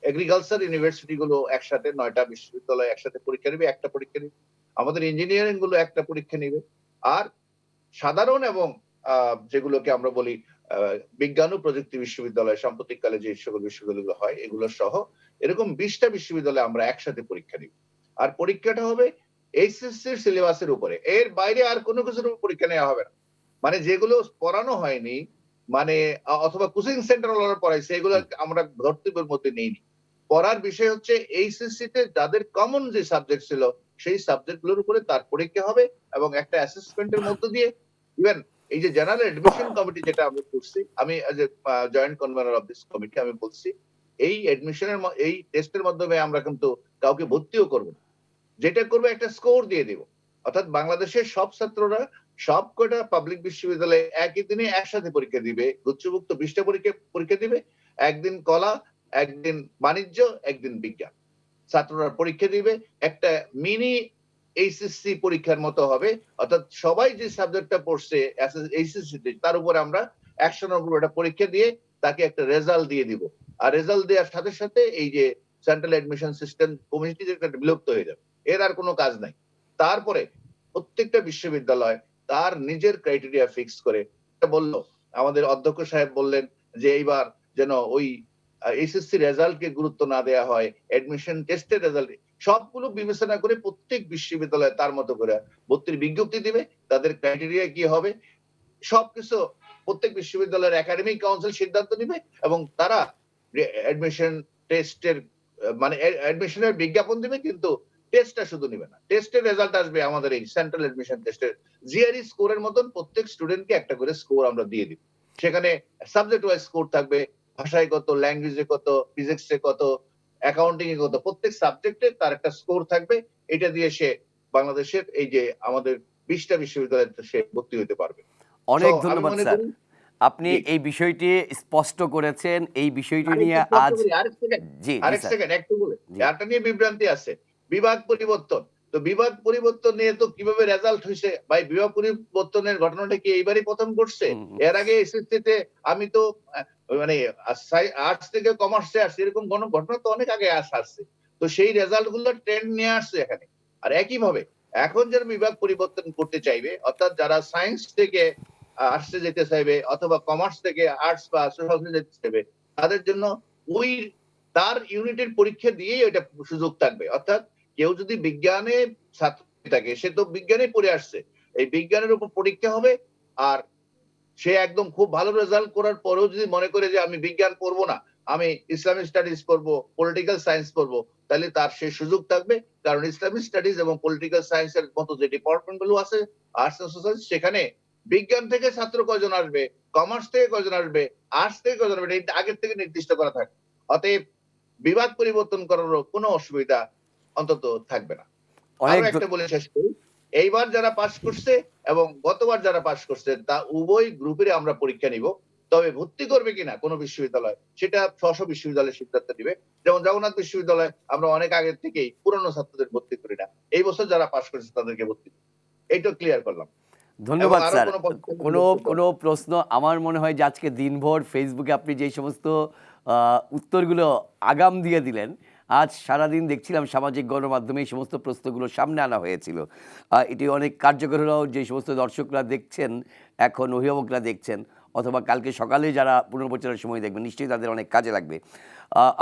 Speaker 6: এগ্রিকালচার ইউনিভার্সিটি গুলো একসাথে 9টা বিশ্ববিদ্যালয় একসাথে পরীক্ষা নেবে, একটা পরীক্ষা নেবে। আমাদের ইঞ্জিনিয়ারিং গুলো একটা পরীক্ষা নেবে। আর সাধারণ এবং যেগুলোকে আমরা বলি বিজ্ঞান ও প্রযুক্তি বিশ্ববিদ্যালয়, সাম্প্রতিককালে যে সকল বিশ্ববিদ্যালয়গুলো হয়, এগুলো সহ এরকম 20টা বিশ্ববিদ্যালয়ে আমরা একসাথে পরীক্ষা নিব। আর পরীক্ষাটা হবে এইচএসসির সিলেবাসের উপরে, এর বাইরে আর কোনো কিছুর উপর পরীক্ষা নেওয়া হবে না। মানে যেগুলো পড়ানো হয়নি, মানে অথবা কোচিং সেন্টার পড়াইছে, এগুলো আমরা ধর্তব্যের মধ্যে নেইনি। পড়ার বিষয় হচ্ছে এইচএসসি তে যাদের কমন যে সাবজেক্ট ছিল, সেই সাবজেক্ট গুলোর উপরে তার পরীক্ষা হবে, এবং একটা অ্যাসেসমেন্টের মধ্য দিয়ে ইভেন এই যে জেনারেল এডমিশন কমিটি যেটা আমরা করছি, আমি as a joint convenor of this committee আমি বলছি, এই এই টেস্টের মাধ্যমে আমরা কিন্তু কাউকে ভর্তিও করব না। যেটা করবো একটা স্কোর দিয়ে দেব, অর্থাৎ বাংলাদেশের সব ছাত্ররা সবকটা পাবলিক বিশ্ববিদ্যালয়ে একই দিনে একসাথে পরীক্ষা দিবে, গুচ্ছভুক্ত 20টা পরীক্ষা দিবে। একদিন কলা, একদিন বাণিজ্য, একদিন বিজ্ঞান। ছাত্ররা পরীক্ষা দিবে, একটা মিনি এইচএসসি পরীক্ষার মতো হবে। অর্থাৎ সবাই যে সাবজেক্টটা পড়ছে এইচএসসি তে, তার উপর আমরা 100 নম্বর একটা পরীক্ষা দিয়ে তাকে একটা রেজাল্ট দিয়ে দিব। আর রেজাল্ট দেওয়ার সাথে সাথে এই যে সেন্ট্রাল অ্যাডমিশন সিস্টেম কমিউনিটি যেটা বিলুপ্ত হয়ে যাবে, এর আর কোনো কাজ নাই। তারপরে প্রত্যেকটা বিশ্ববিদ্যালয় তার নিজের ক্রাইটেরিয়া ফিক্স করে বললো, আমাদের অধ্যক্ষ সাহেব বললেন যে এইবার যেন ওই এইচএসসি রেজাল্টকে গুরুত্ব না দেওয়া হয়, অ্যাডমিশন টেস্টের রেজাল্ট সবগুলো বিবেচনা করে প্রত্যেক বিশ্ববিদ্যালয় তার মতো করে ভর্তির বিজ্ঞপ্তি দিবে, তাদের ক্রাইটেরিয়া কি হবে সবকিছু প্রত্যেক বিশ্ববিদ্যালয়ের একাডেমিক কাউন্সিল সিদ্ধান্ত নিবে এবং তারা অ্যাডমিশন টেস্টের মানে অ্যাডমিশনের বিজ্ঞাপন দিবে, কিন্তু টেস্টটা শুধু নিবে না। টেস্টের রেজাল্ট আসবে আমাদের এই সেন্ট্রাল অ্যাডমিশন টেস্টের জিআরই স্কোরের মতন প্রত্যেক স্টুডেন্টকে একটা করে স্কোর আমরা দিয়ে দিব। সেখানে সাবজেক্ট ওয়াইজ স্কোর থাকবে, ভাষায় কত, ল্যাঙ্গুয়েজে কত, ফিজিক্সে কত, অ্যাকাউন্টিং এ কত, প্রত্যেক সাবজেক্টে তার একটা স্কোর থাকবে। এটা দিয়ে সে বাংলাদেশের এই যে আমাদের 20টা বিশ্ববিদ্যালয়ে সে ভর্তি হতে পারবে।
Speaker 1: অনেক
Speaker 6: আমি
Speaker 1: ধন্যবাদ
Speaker 6: মনে
Speaker 1: স্যার,
Speaker 6: করি
Speaker 1: আপনি এই বিষয়টি স্পষ্ট করেছেন। এই বিষয়টি নিয়ে আজ জি জি
Speaker 6: আরেক
Speaker 1: স্যার
Speaker 6: সেকেন্ড একটু বলে,
Speaker 1: জি
Speaker 6: একটা নিয়ে বিভ্রান্তি আছে, বিভাগ পরিবর্তন। তো বিভাগ পরিবর্তন নিয়ে তো কিভাবে রেজাল্ট হয়েছে ভাই, বিভাগ পরিবর্তনের ঘটনাটা কি এইবারই প্রথম ঘটছে? এর আগে এসএসসি তে আমি তো মানে আর্টস থেকে কমার্সে আসছে, এরকম ঘটনা তো অনেক আগে আসছে। তো সেই রেজাল্ট গুলো ট্রেন্ড নিয়ে আসছে এখানে। আর একই ভাবে এখন যারা বিভাগ পরিবর্তন করতে চাইবে, অর্থাৎ যারা সায়েন্স থেকে আর্টসে যেতে চাইবে অথবা কমার্স থেকে আর্টস বা সোশ্যাল যেতে চাইবে, তাদের জন্য ওই তার ইউনিটের পরীক্ষা দিয়েই ওইটা সুযোগ থাকবে। অর্থাৎ কেউ যদি বিজ্ঞানে ছাত্র থাকে, সে তো বিজ্ঞানে পড়ে আসছে, এই বিজ্ঞানের উপর পরীক্ষা হবে। আর সে একদম খুব ভালো রেজাল্ট করার পরেও যদি মনে করে যে আমি বিজ্ঞান পড়বো না, আমি ইসলামিক স্টাডিজ পড়বো, পলিটিক্যাল সায়েন্স পড়বো, তাহলে তার সে সুযোগ থাকবে। কারণ ইসলামিক স্টাডিজ এবং পলিটিক্যাল সায়েন্সের মতো যে ডিপার্টমেন্ট গুলো আছে আর্টস এন্ড সোশ্যাল, সেখানে বিজ্ঞান থেকে ছাত্র কয়জন আসবে, কমার্স থেকে কয়জন আসবে, আর্টস থেকে কয়জন আসবে, এটা আগের থেকে নির্দিষ্ট করা থাকে। অতএব বিভাগ পরিবর্তন করারও কোনো অসুবিধা অন্তত থাকবে না। আরো
Speaker 1: অনেক
Speaker 6: একটা বলে শেষ করি, এইবার যারা পাস করছে এবং গতবার যারা পাস করছে, তা উভয় গ্রুপের আমরা পরীক্ষা নিব। তবে ভর্তি করবে কিনা কোন বিশ্ববিদ্যালয়, সেটা স্ব বিশ্ববিদ্যালয়ের সিদ্ধান্ত নিবে। যেমন জগন্নাথ বিশ্ববিদ্যালয় আমরা অনেক আগে থেকেই পুরনো ছাত্রদের ভর্তি করি না, এই বছর যারা পাস করেছে তাদেরকে ভর্তি করি। এইটা ক্লিয়ার করলাম।
Speaker 1: ধন্যবাদ
Speaker 6: আরো
Speaker 1: স্যার।
Speaker 6: কোনো প্রশ্ন
Speaker 1: কোনো
Speaker 6: থাকলে
Speaker 1: কোনো প্রশ্ন, আমার মনে হয় যে আজকে দিনভর ফেসবুকে আপনি যে সমস্ত উত্তরগুলো আগাম দিয়ে দিলেন, আজ সারাদিন দেখছিলাম সামাজিক গণমাধ্যমে এই সমস্ত প্রশ্নগুলো সামনে আনা হয়েছিল। এটি অনেক কার্যকর হলেও যে সমস্ত দর্শকরা দেখছেন, এখন অভিভাবকরা দেখছেন, অথবা কালকে সকালে যারা পুনর্প্রচারের সময় দেখবেন, নিশ্চয়ই তাদের অনেক কাজে লাগবে।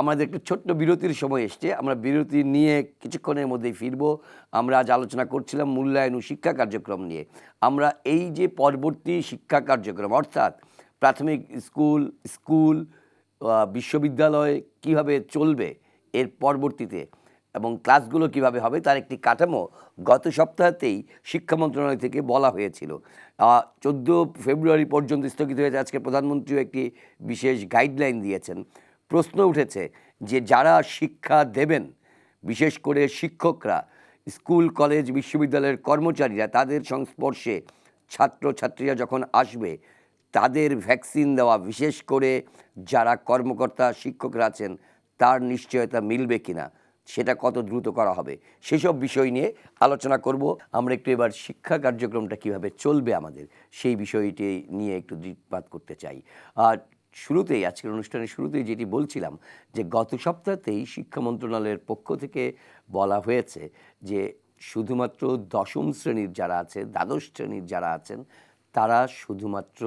Speaker 1: আমাদের একটু ছোট্ট বিরতির সময় এসছে, আমরা বিরতি নিয়ে কিছুক্ষণের মধ্যেই ফিরব। আমরা আজ আলোচনা করছিলাম মূল্যায়ন ও শিক্ষা কার্যক্রম নিয়ে। আমরা এই যে পরবর্তী শিক্ষা কার্যক্রম, অর্থাৎ প্রাথমিক স্কুল বিশ্ববিদ্যালয় কিভাবে চলবে এর পরবর্তীতে, এবং ক্লাসগুলো কিভাবে হবে, তার একটি কাঠামো গত সপ্তাহতেই শিক্ষা মন্ত্রণালয় থেকে বলা হয়েছিল। 14 ফেব্রুয়ারি পর্যন্ত স্থগিত হয়েছে। আজকে প্রধানমন্ত্রীও একটি বিশেষ গাইডলাইন দিয়েছেন। প্রশ্ন উঠেছে যে যারা শিক্ষা দেবেন, বিশেষ করে শিক্ষকরা, স্কুল কলেজ বিশ্ববিদ্যালয়ের কর্মচারীরা, তাদের সংস্পর্শে ছাত্রছাত্রীরা যখন আসবে, তাদের ভ্যাকসিন দেওয়া, বিশেষ করে যারা কর্মকর্তা শিক্ষকরা আছেন, তার নিশ্চয়তা মিলবে কিনা, সেটা কত দ্রুত করা হবে, সেসব বিষয় নিয়ে আলোচনা করব। আমরা একটু এবার শিক্ষা কার্যক্রমটা কিভাবে চলবে আমাদের, সেই বিষয়টি নিয়ে একটু দৃষ্টিপাত করতে চাই। আর শুরুতেই, আজকের অনুষ্ঠানের শুরুতেই যেটি বলছিলাম, যে গত সপ্তাহতেই শিক্ষা মন্ত্রণালয়ের পক্ষ থেকে বলা হয়েছে যে শুধুমাত্র দশম শ্রেণীর যারা আছে, দ্বাদশ শ্রেণীর যারা আছেন, তারা শুধুমাত্র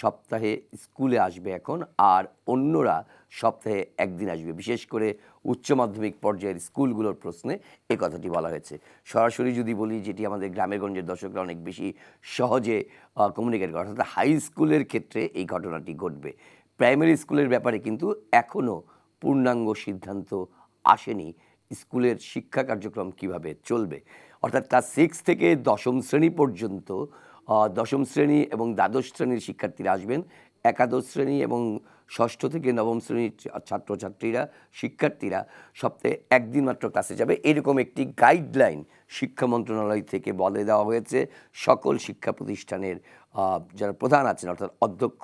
Speaker 1: সপ্তাহে স্কুলে আসবে এখন, আর অন্যরা সপ্তাহে একদিন আসবে। বিশেষ করে উচ্চ মাধ্যমিক পর্যায়ের স্কুলগুলোর প্রশ্নে এই কথাটি বলা হয়েছে। সরাসরি যদি বলি, যেটি আমাদের গ্রামেগঞ্জের দর্শকরা অনেক বেশি সহজে কমিউনিকেট করে, অর্থাৎ হাই স্কুলের ক্ষেত্রে এই ঘটনাটি ঘটবে। প্রাইমারি স্কুলের ব্যাপারে কিন্তু এখনও পূর্ণাঙ্গ সিদ্ধান্ত আসেনি স্কুলের শিক্ষা কার্যক্রম কিভাবে চলবে। অর্থাৎ ক্লাস 6 থেকে দশম শ্রেণী পর্যন্ত, দশম শ্রেণী এবং দ্বাদশ শ্রেণীর শিক্ষার্থীরা আসবেন একাদশ শ্রেণী এবং ষষ্ঠ থেকে নবম শ্রেণীর ছাত্রছাত্রীরা শিক্ষার্থীরা সপ্তাহে একদিন মাত্র ক্লাসে যাবে, এরকম একটি গাইডলাইন শিক্ষা মন্ত্রণালয় থেকে বলে দেওয়া হয়েছে সকল শিক্ষা প্রতিষ্ঠানের যারা প্রধান আছেন অর্থাৎ অধ্যক্ষ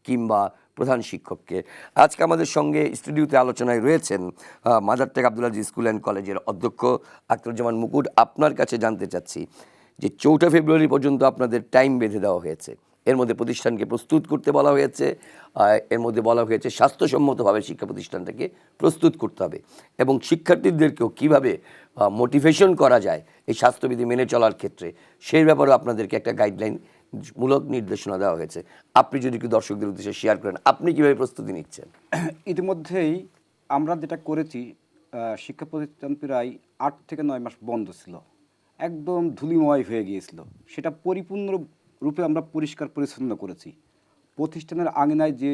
Speaker 1: কিংবা প্রধান শিক্ষককে। আজকে আমাদের সঙ্গে স্টুডিওতে আলোচনায় রয়েছেন mother take Abdul Aziz school and কলেজের অধ্যক্ষ আখতারুজ্জামান মুকুট। আপনার কাছে জানতে চাচ্ছি যে 4 ফেব্রুয়ারি পর্যন্ত আপনাদের টাইম বেঁধে দেওয়া হয়েছে, এর মধ্যে প্রতিষ্ঠানকে প্রস্তুত করতে বলা হয়েছে, এর মধ্যে বলা হয়েছে স্বাস্থ্যসম্মতভাবে শিক্ষা প্রতিষ্ঠানটাকে প্রস্তুত করতে হবে এবং শিক্ষার্থীদেরকেও কীভাবে মোটিভেশন করা যায় এই স্বাস্থ্যবিধি মেনে চলার ক্ষেত্রে সেই ব্যাপারেও আপনাদেরকে একটা গাইডলাইন মূলক নির্দেশনা দেওয়া হয়েছে। আপনি যদি একটু দর্শকদের উদ্দেশ্যে শেয়ার করেন আপনি কীভাবে প্রস্তুতি নিচ্ছেন?
Speaker 4: ইতিমধ্যেই আমরা যেটা করেছি, শিক্ষা প্রতিষ্ঠান প্রায় 8 থেকে 9 মাস বন্ধ ছিল, একদম ধুলিময় হয়ে গিয়েছিল। সেটা পরিপূর্ণ রূপে আমরা পরিষ্কার পরিচ্ছন্ন করেছি। প্রতিষ্ঠানের আঙিনায় যে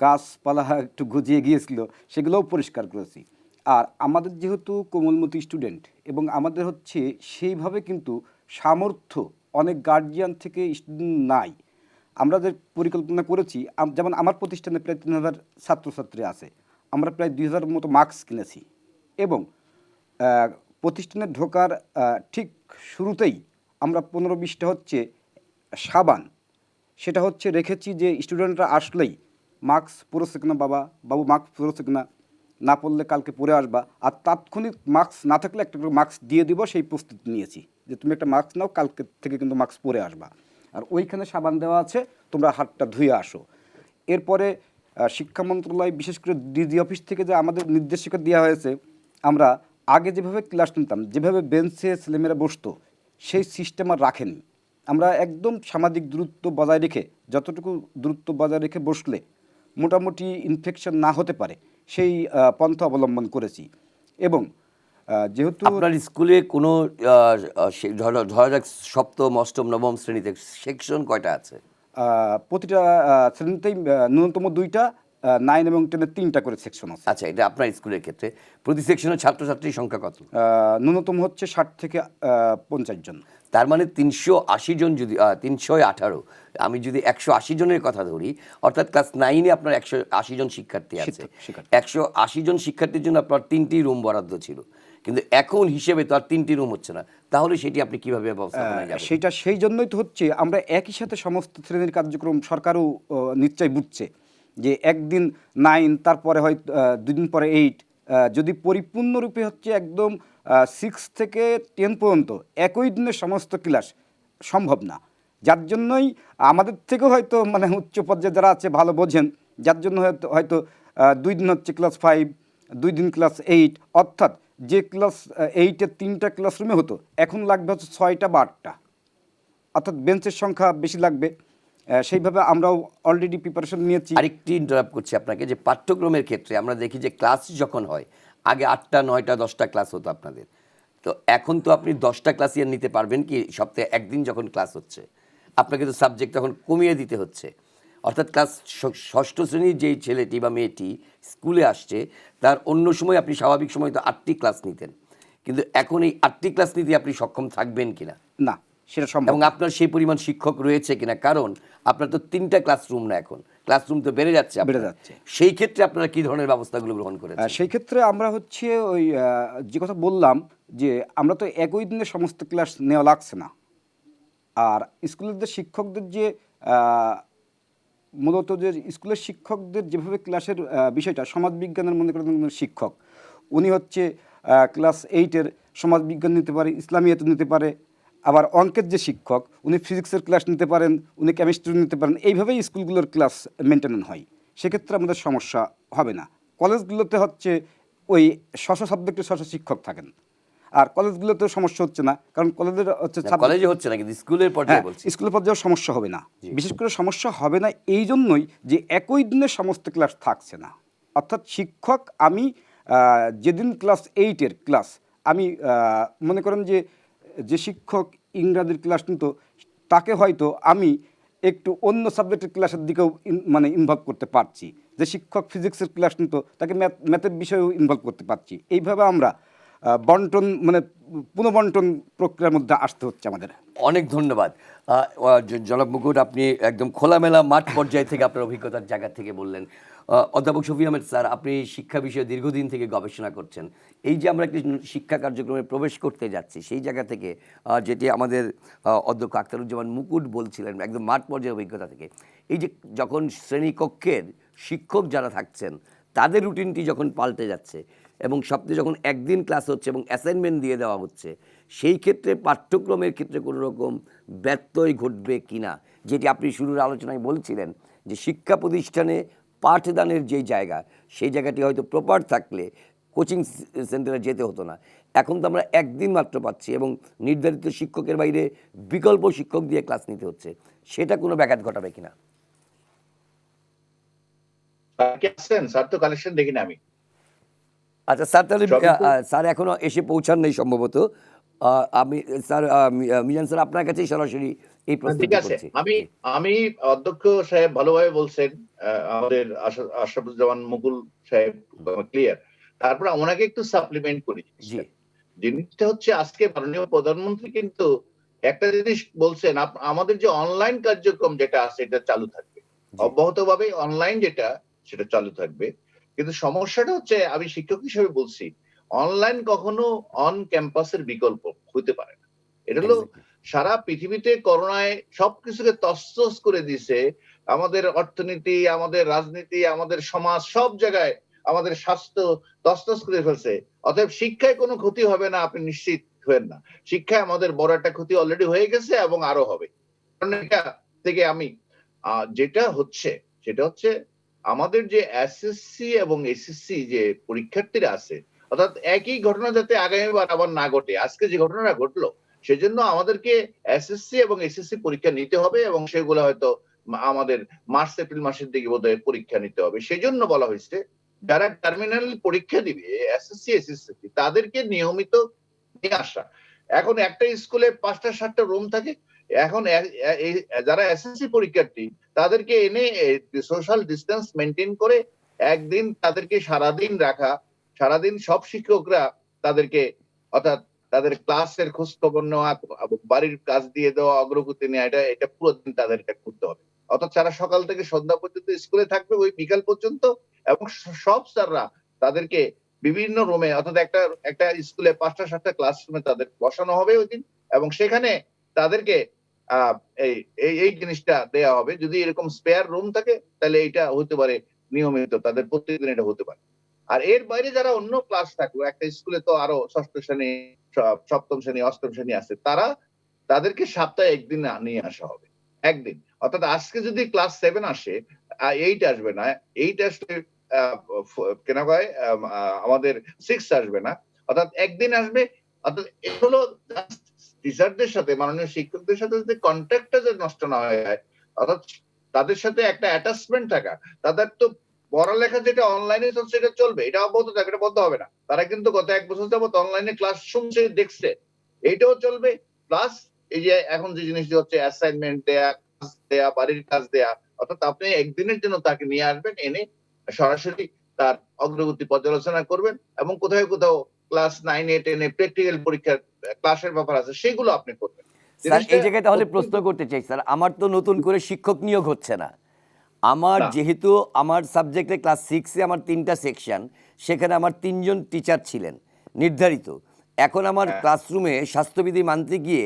Speaker 4: গাছপালা একটু গজিয়ে গিয়েছিল সেগুলোও পরিষ্কার করেছি। আর আমাদের যেহেতু কোমলমতি স্টুডেন্ট এবং আমাদের হচ্ছে সেইভাবে কিন্তু সামর্থ্য অনেক গার্জিয়ান থেকে স্টুডেন্ট নাই, আমরা যে পরিকল্পনা করেছি, যেমন আমার প্রতিষ্ঠানে প্রায় 3000 ছাত্রছাত্রী আছে, আমরা প্রায় 2000 মতো মাস্ক কিনেছি এবং প্রতিষ্ঠানে ঢোকার ঠিক শুরুতেই আমরা 15-20টা হচ্ছে সাবান, সেটা হচ্ছে রেখেছি যে স্টুডেন্টরা আসলেই মাস্ক পরেছে কিনা, বাবু মাস্ক পরেছে কিনা, না পড়লে কালকে পরে আসবা, আর তাৎক্ষণিক মাস্ক না থাকলে একটা মাস্ক দিয়ে দিব, সেই প্রস্তুতি নিয়েছি যে তুমি একটা মাস্ক নাও, কালকে থেকে কিন্তু মাস্ক পরে আসবা, আর ওইখানে সাবান দেওয়া আছে, তোমরা হাতটা ধুয়ে আসো। এরপরে শিক্ষা মন্ত্রণালয় বিশেষ করে ডিজি অফিস থেকে যে আমাদের নির্দেশিকা দেওয়া হয়েছে, আমরা আগে যেভাবে ক্লাস নিতাম, যেভাবে বেঞ্চে ছেলেমেয়েরা বসতো, সেই সিস্টেম আর রাখেনি। আমরা একদম সামাজিক দূরত্ব বজায় রেখে, যতটুকু দূরত্ব বজায় রেখে বসলে মোটামুটি ইনফেকশন না হতে পারে সেই পন্থা অবলম্বন করেছি। এবং যেহেতু
Speaker 1: আপনার স্কুলে কোনো ধরা যাক সপ্তম অষ্টম নবম শ্রেণীতে সেকশন কয়টা আছে?
Speaker 4: প্রতিটা শ্রেণীতেই ন্যূনতম 2টা, 9 এবং 10-এ 3টা করে সেকশন আছে।
Speaker 1: আচ্ছা, এটা আপনার স্কুলের ক্ষেত্রে প্রতি সেকশনের ছাত্রছাত্রীর সংখ্যা কত?
Speaker 4: ন্যূনতম হচ্ছে 60 থেকে 50 জন।
Speaker 1: তার মানে 380 জন, যদি 318, আমি যদি 180 জনের কথা ধরি, অর্থাৎ ক্লাস 9-এ আপনার 180 জন শিক্ষার্থী আছে। 180 জন শিক্ষার্থীর জন্য আপনার 3টি রুম বরাদ্দ ছিল, কিন্তু এখন হিসেবে তো আর 3টি রুম হচ্ছে না, তাহলে সেটি আপনি কিভাবে ব্যবস্থাপনা যাবেন?
Speaker 4: সেটা সেই জন্যই তো হচ্ছে আমরা একই সাথে সমস্ত শ্রেণীর কার্যক্রম, সরকারও নিশ্চয় বুঝছে যে একদিন 9, তারপরে হয়তো 2 দিন পরে 8, যদি পরিপূর্ণরূপে হচ্ছে একদম 6 থেকে 10 পর্যন্ত একই দিনে সমস্ত ক্লাস সম্ভব না। যার জন্যই আমাদের থেকেও হয়তো মানে উচ্চ পর্যায়ে যারা আছে ভালো বোঝেন, যার জন্য হয়তো 2 দিন হচ্ছে ক্লাস 5, 2 দিন ক্লাস 8, অর্থাৎ যে ক্লাস 8-এর 3টা ক্লাসরুমে হতো এখন লাগবে হচ্ছে 6টা বা 8টা, অর্থাৎ বেঞ্চের সংখ্যা বেশি লাগবে। সেইভাবে আমরাও অলরেডি প্রিপারেশন নিয়েছি।
Speaker 1: আরেকটি ইন্টারাপ্ট করছি আপনাকে, যে পাঠ্যক্রমের ক্ষেত্রে আমরা দেখি যে ক্লাস যখন হয় আগে 8টা 9টা 10টা ক্লাস হতো আপনাদের, তো এখন তো আপনি 10টা ক্লাসই আর নিতে পারবেন কি? সপ্তাহে একদিন যখন ক্লাস হচ্ছে আপনাকে তো সাবজেক্ট তখন কমিয়ে দিতে হচ্ছে, অর্থাৎ ক্লাস ষষ্ঠ শ্রেণীর যেই ছেলেটি বা মেয়েটি স্কুলে আসছে তার অন্য সময় আপনি স্বাভাবিক সময় তো 8টি ক্লাস নিতেন, কিন্তু এখন এই 8টি ক্লাস নিতে আপনি সক্ষম থাকবেন কিনা?
Speaker 4: না, সেটা সম্ভব।
Speaker 1: এবং আপনার সেই পরিমাণ শিক্ষক রয়েছে কিনা, কারণ আপনার তো 3টা ক্লাসরুম না, এখন ক্লাসরুম তো বেড়ে যাচ্ছে। সেই ক্ষেত্রে আপনারা কি ধরনের ব্যবস্থাগুলো গ্রহণ করেছেন?
Speaker 4: সেই ক্ষেত্রে আমরা হচ্ছে ওই যে কথা বললাম যে আমরা তো একই দিনে সমস্ত ক্লাস নেওয়া লাগছে না, আর স্কুলের শিক্ষকদের যে মূলত যে স্কুলের শিক্ষকদের যেভাবে ক্লাসের বিষয়টা, সমাজবিজ্ঞানের মনে করেন শিক্ষক, উনি হচ্ছে ক্লাস 8-এর সমাজবিজ্ঞান নিতে পারে, ইসলামিয়াত নিতে পারে, আবার অঙ্কের যে শিক্ষক উনি ফিজিক্সের ক্লাস নিতে পারেন, উনি কেমিস্ট্রি নিতে পারেন, এইভাবেই স্কুলগুলোর ক্লাস মেনটেন হয়। সেক্ষেত্রে আমাদের সমস্যা হবে না। কলেজগুলোতে হচ্ছে ওই সাবজেক্টের শিক্ষক থাকেন, আর কলেজগুলোতে সমস্যা হচ্ছে না, কারণ কলেজের হচ্ছে
Speaker 1: কলেজে হচ্ছে না, কিন্তু স্কুলের পর্যায়ে বলছি,
Speaker 4: স্কুলের পর্যায়ে সমস্যা হবে না। বিশেষ করে সমস্যা হবে না এই জন্যই যে একই দিনে সমস্ত ক্লাস থাকছে না, অর্থাৎ শিক্ষক আমি যেদিন ক্লাস 8-এর ক্লাস, আমি মনে করেন যে শিক্ষক ইংরাজির ক্লাস নিত তাকে হয়তো আমি একটু অন্য সাবজেক্টের ক্লাসের দিকেও মানে ইনভলভ করতে পারছি, যে শিক্ষক ফিজিক্সের ক্লাস নিত তাকে ম্যাথের বিষয়েও ইনভলভ করতে পারছি। এইভাবে আমরা বন্টন মানে পুনঃবন্টন প্রক্রিয়ার মধ্যে আসতে হচ্ছে আমাদের।
Speaker 1: অনেক ধন্যবাদ জনাব মুকুট, আপনি একদম খোলামেলা মাঠ পর্যায় থেকে আপনার অভিজ্ঞতার জায়গা থেকে বললেন। অধ্যাপক শফি আহমেদ স্যার, আপনি শিক্ষা বিষয়ে দীর্ঘদিন থেকে গবেষণা করছেন। এই যে আমরা একটি শিক্ষা কার্যক্রমে প্রবেশ করতে যাচ্ছি, সেই জায়গা থেকে যেটি আমাদের অধ্যক্ষ আখতারুজ্জামান মুকুট বলছিলেন একদম মাঠ পর্যায়ের অভিজ্ঞতা থেকে, এই যে যখন শ্রেণীকক্ষের শিক্ষক যারা থাকছেন তাদের রুটিনটি যখন পাল্টে যাচ্ছে এবং সপ্তাহে যখন একদিন ক্লাস হচ্ছে এবং অ্যাসাইনমেন্ট দিয়ে দেওয়া হচ্ছে, সেই ক্ষেত্রে পাঠ্যক্রমের ক্ষেত্রে কোনো রকম ব্যত্যয় ঘটবে কিনা, যেটি আপনি শুরুর আলোচনায় বলছিলেন যে শিক্ষা প্রতিষ্ঠানে পাঠদানের যেই জায়গা, সেই জায়গাটি হয়তো প্রপার থাকলে কোচিং সেন্টারে যেতে হতো না। এখন তো আমরা একদিন মাত্র পাচ্ছি এবং নির্ধারিত শিক্ষকের বাইরে বিকল্প শিক্ষক দিয়ে ক্লাস নিতে হচ্ছে, সেটা কোনো ব্যাঘাত ঘটাবে কিনা?
Speaker 6: স্যার তো কালেকশন দেখি না আমি।
Speaker 1: আচ্ছা স্যার, তাহলে
Speaker 6: সবই তো-
Speaker 1: স্যার এখনো এসে পৌঁছান নেই সম্ভবত। আমি স্যার মিজান স্যার আপনার কাছেই সরাসরি এই
Speaker 6: ঠিক
Speaker 1: প্রশ্নটি
Speaker 6: আছে,
Speaker 1: করছি।
Speaker 6: আমি অধ্যক্ষ সাহেব ভালোভাবে বলছেন, আমাদের আশরাফুজ্জামান মুকুল সাহেব ক্লিয়ার। তারপর ওনাকে একটু সাপ্লিমেন্ট করি।
Speaker 1: জি
Speaker 6: জিনিসটা হচ্ছে আজকে মাননীয় প্রধানমন্ত্রী কিন্তু একটা জিনিস বলছেন, আমাদের যে অনলাইন কার্যক্রম যেটা আছে এটা চালু থাকবে অব্যাহতভাবে, অনলাইন যেটা সেটা চালু থাকবে। কিন্তু সমস্যাটা হচ্ছে, আমি শিক্ষক হিসেবে বলছি, অনলাইন কখনো অন ক্যাম্পাসের বিকল্প হতে পারে না। এটা হলো
Speaker 1: exactly.
Speaker 6: সারা পৃথিবীতে করোনায় সবকিছুকে তছনছ করে দিছে। আমাদের অর্থনীতি, আমাদের রাজনীতি, আমাদের সমাজ, সব জায়গায় আমাদের স্বাস্থ্য তছনছ করে ফেলছে। অতএব শিক্ষায় কোনো ক্ষতি হবে না, আপনি নিশ্চিত হবেন না। শিক্ষায় আমাদের বড় একটা ক্ষতি অলরেডি হয়ে গেছে এবং আরো হবে। কারণ এটা থেকে আমি যেটা হচ্ছে সেটা হচ্ছে, আমাদের যে এসএসসি এবং এসএসসি যে পরীক্ষার্থীরা আছে, অর্থাৎ একই ঘটনা যাতে আগামীবার আবার না ঘটে, আজকে যে ঘটনাটা ঘটলো সেজন্য আমাদেরকে এসএসসি এবং এসএসসি পরীক্ষা নিতে হবে এবং সেগুলো হয়তো আমাদের মার্চ এপ্রিল মাসের দিকে বোধহয় পরীক্ষা নিতে হবে। সেজন্য বলা হয়েছে যারা টার্মিনাল পরীক্ষা দিবে এসএসসি এসএসসি তাদেরকে নিয়মিত নিয়ে আসা। এখন একটা স্কুলে 5টা-7টা রুম থাকে, এখন যারা এসএসসি পরীক্ষার্থী তাদেরকে এনে সোশ্যাল ডিস্টেন্স মেনটেন করে একদিন তাদেরকে সারাদিন রাখা, সারাদিন সব শিক্ষকরা তাদেরকে, অর্থাৎ তাদের ক্লাসের খোঁজ খবর নেওয়া, বাড়ির কাজ দিয়ে দেওয়া, অগ্রগতি নেওয়া, এটা পুরো দিন তাদেরকে করতে হবে। অর্থাৎ সারা সকাল থেকে সন্ধ্যা পর্যন্ত স্কুলে থাকবে, ওই বিকাল পর্যন্ত, এবং সব স্যাররা তাদেরকে বিভিন্ন রুমে, অর্থাৎ একটা স্কুলে 5টা-7টা ক্লাসরুমে তাদের বসানো হবে ওই দিন, এবং সেখানে তাদেরকে এই জিনিসটা দেয়া হবে। যদি এরকম স্পেয়ার রুম থাকে তাহলে এটা হতে পারে নিয়মিত, তাদের প্রত্যেকদিন এটা হতে পারে। আর এর বাইরে যারা অন্য ক্লাস থাকলো, একটা স্কুলে তো আরো ষষ্ঠ শ্রেণী, সপ্তম শ্রেণী, অষ্টম শ্রেণী আছে, তাদেরকে সপ্তাহে একদিন নিয়ে আসা হবে, একদিন। অর্থাৎ আজকে যদি ক্লাস 7 আসে, 8 আসবে না, 8 আসলে কেন কয় আমাদের 6 আসবে না, অর্থাৎ একদিন আসবে। অর্থাৎ এগুলো টিচারদের সাথে, মাননীয় শিক্ষকদের সাথে যদি কন্ট্যাক্টটা যদি নষ্ট না হয়ে যায়, অর্থাৎ তাদের সাথে একটা অ্যাটাচমেন্ট থাকা, তাদের তো পড়ালেখা যেটা অনলাইনে চলছে এটা চলবে, এটা অব্যাহত থাকবে, এটা বন্ধ হবে না। তারা কিন্তু গত 1 বছর যাবত অনলাইনে ক্লাস শুনছে, দেখছে, এইটাও চলবে। প্লাস এই যে এখন যে জিনিসটা হচ্ছে অ্যাসাইনমেন্ট দেয়া, কাজ দেয়া, বাড়ির কাজ দেয়া, অর্থাৎ আপনি একদিনের জন্য তাকে নিয়ে আসবেন, এনে সরাসরি তার অগ্রগতি পর্যালোচনা করবেন, এবং কোথাও কোথাও ক্লাস 9, 8, 10 প্র্যাকটিক্যাল পরীক্ষার ক্লাসের ব্যাপার আছে, সেগুলো আপনি করবেন।
Speaker 1: স্যার এই জায়গায় তাহলে প্রশ্ন করতে চাই স্যার, আমার তো নতুন করে শিক্ষক নিয়োগ হচ্ছে না। আমার
Speaker 6: না।
Speaker 1: যেহেতু আমার সাবজেক্টে ক্লাস 6-এ আমার 3টা সেকশন, সেখানে আমার 3জন টিচার ছিলেন নির্ধারিত। এখন আমার ক্লাসরুমে স্বাস্থ্যবিধি মানতে গিয়ে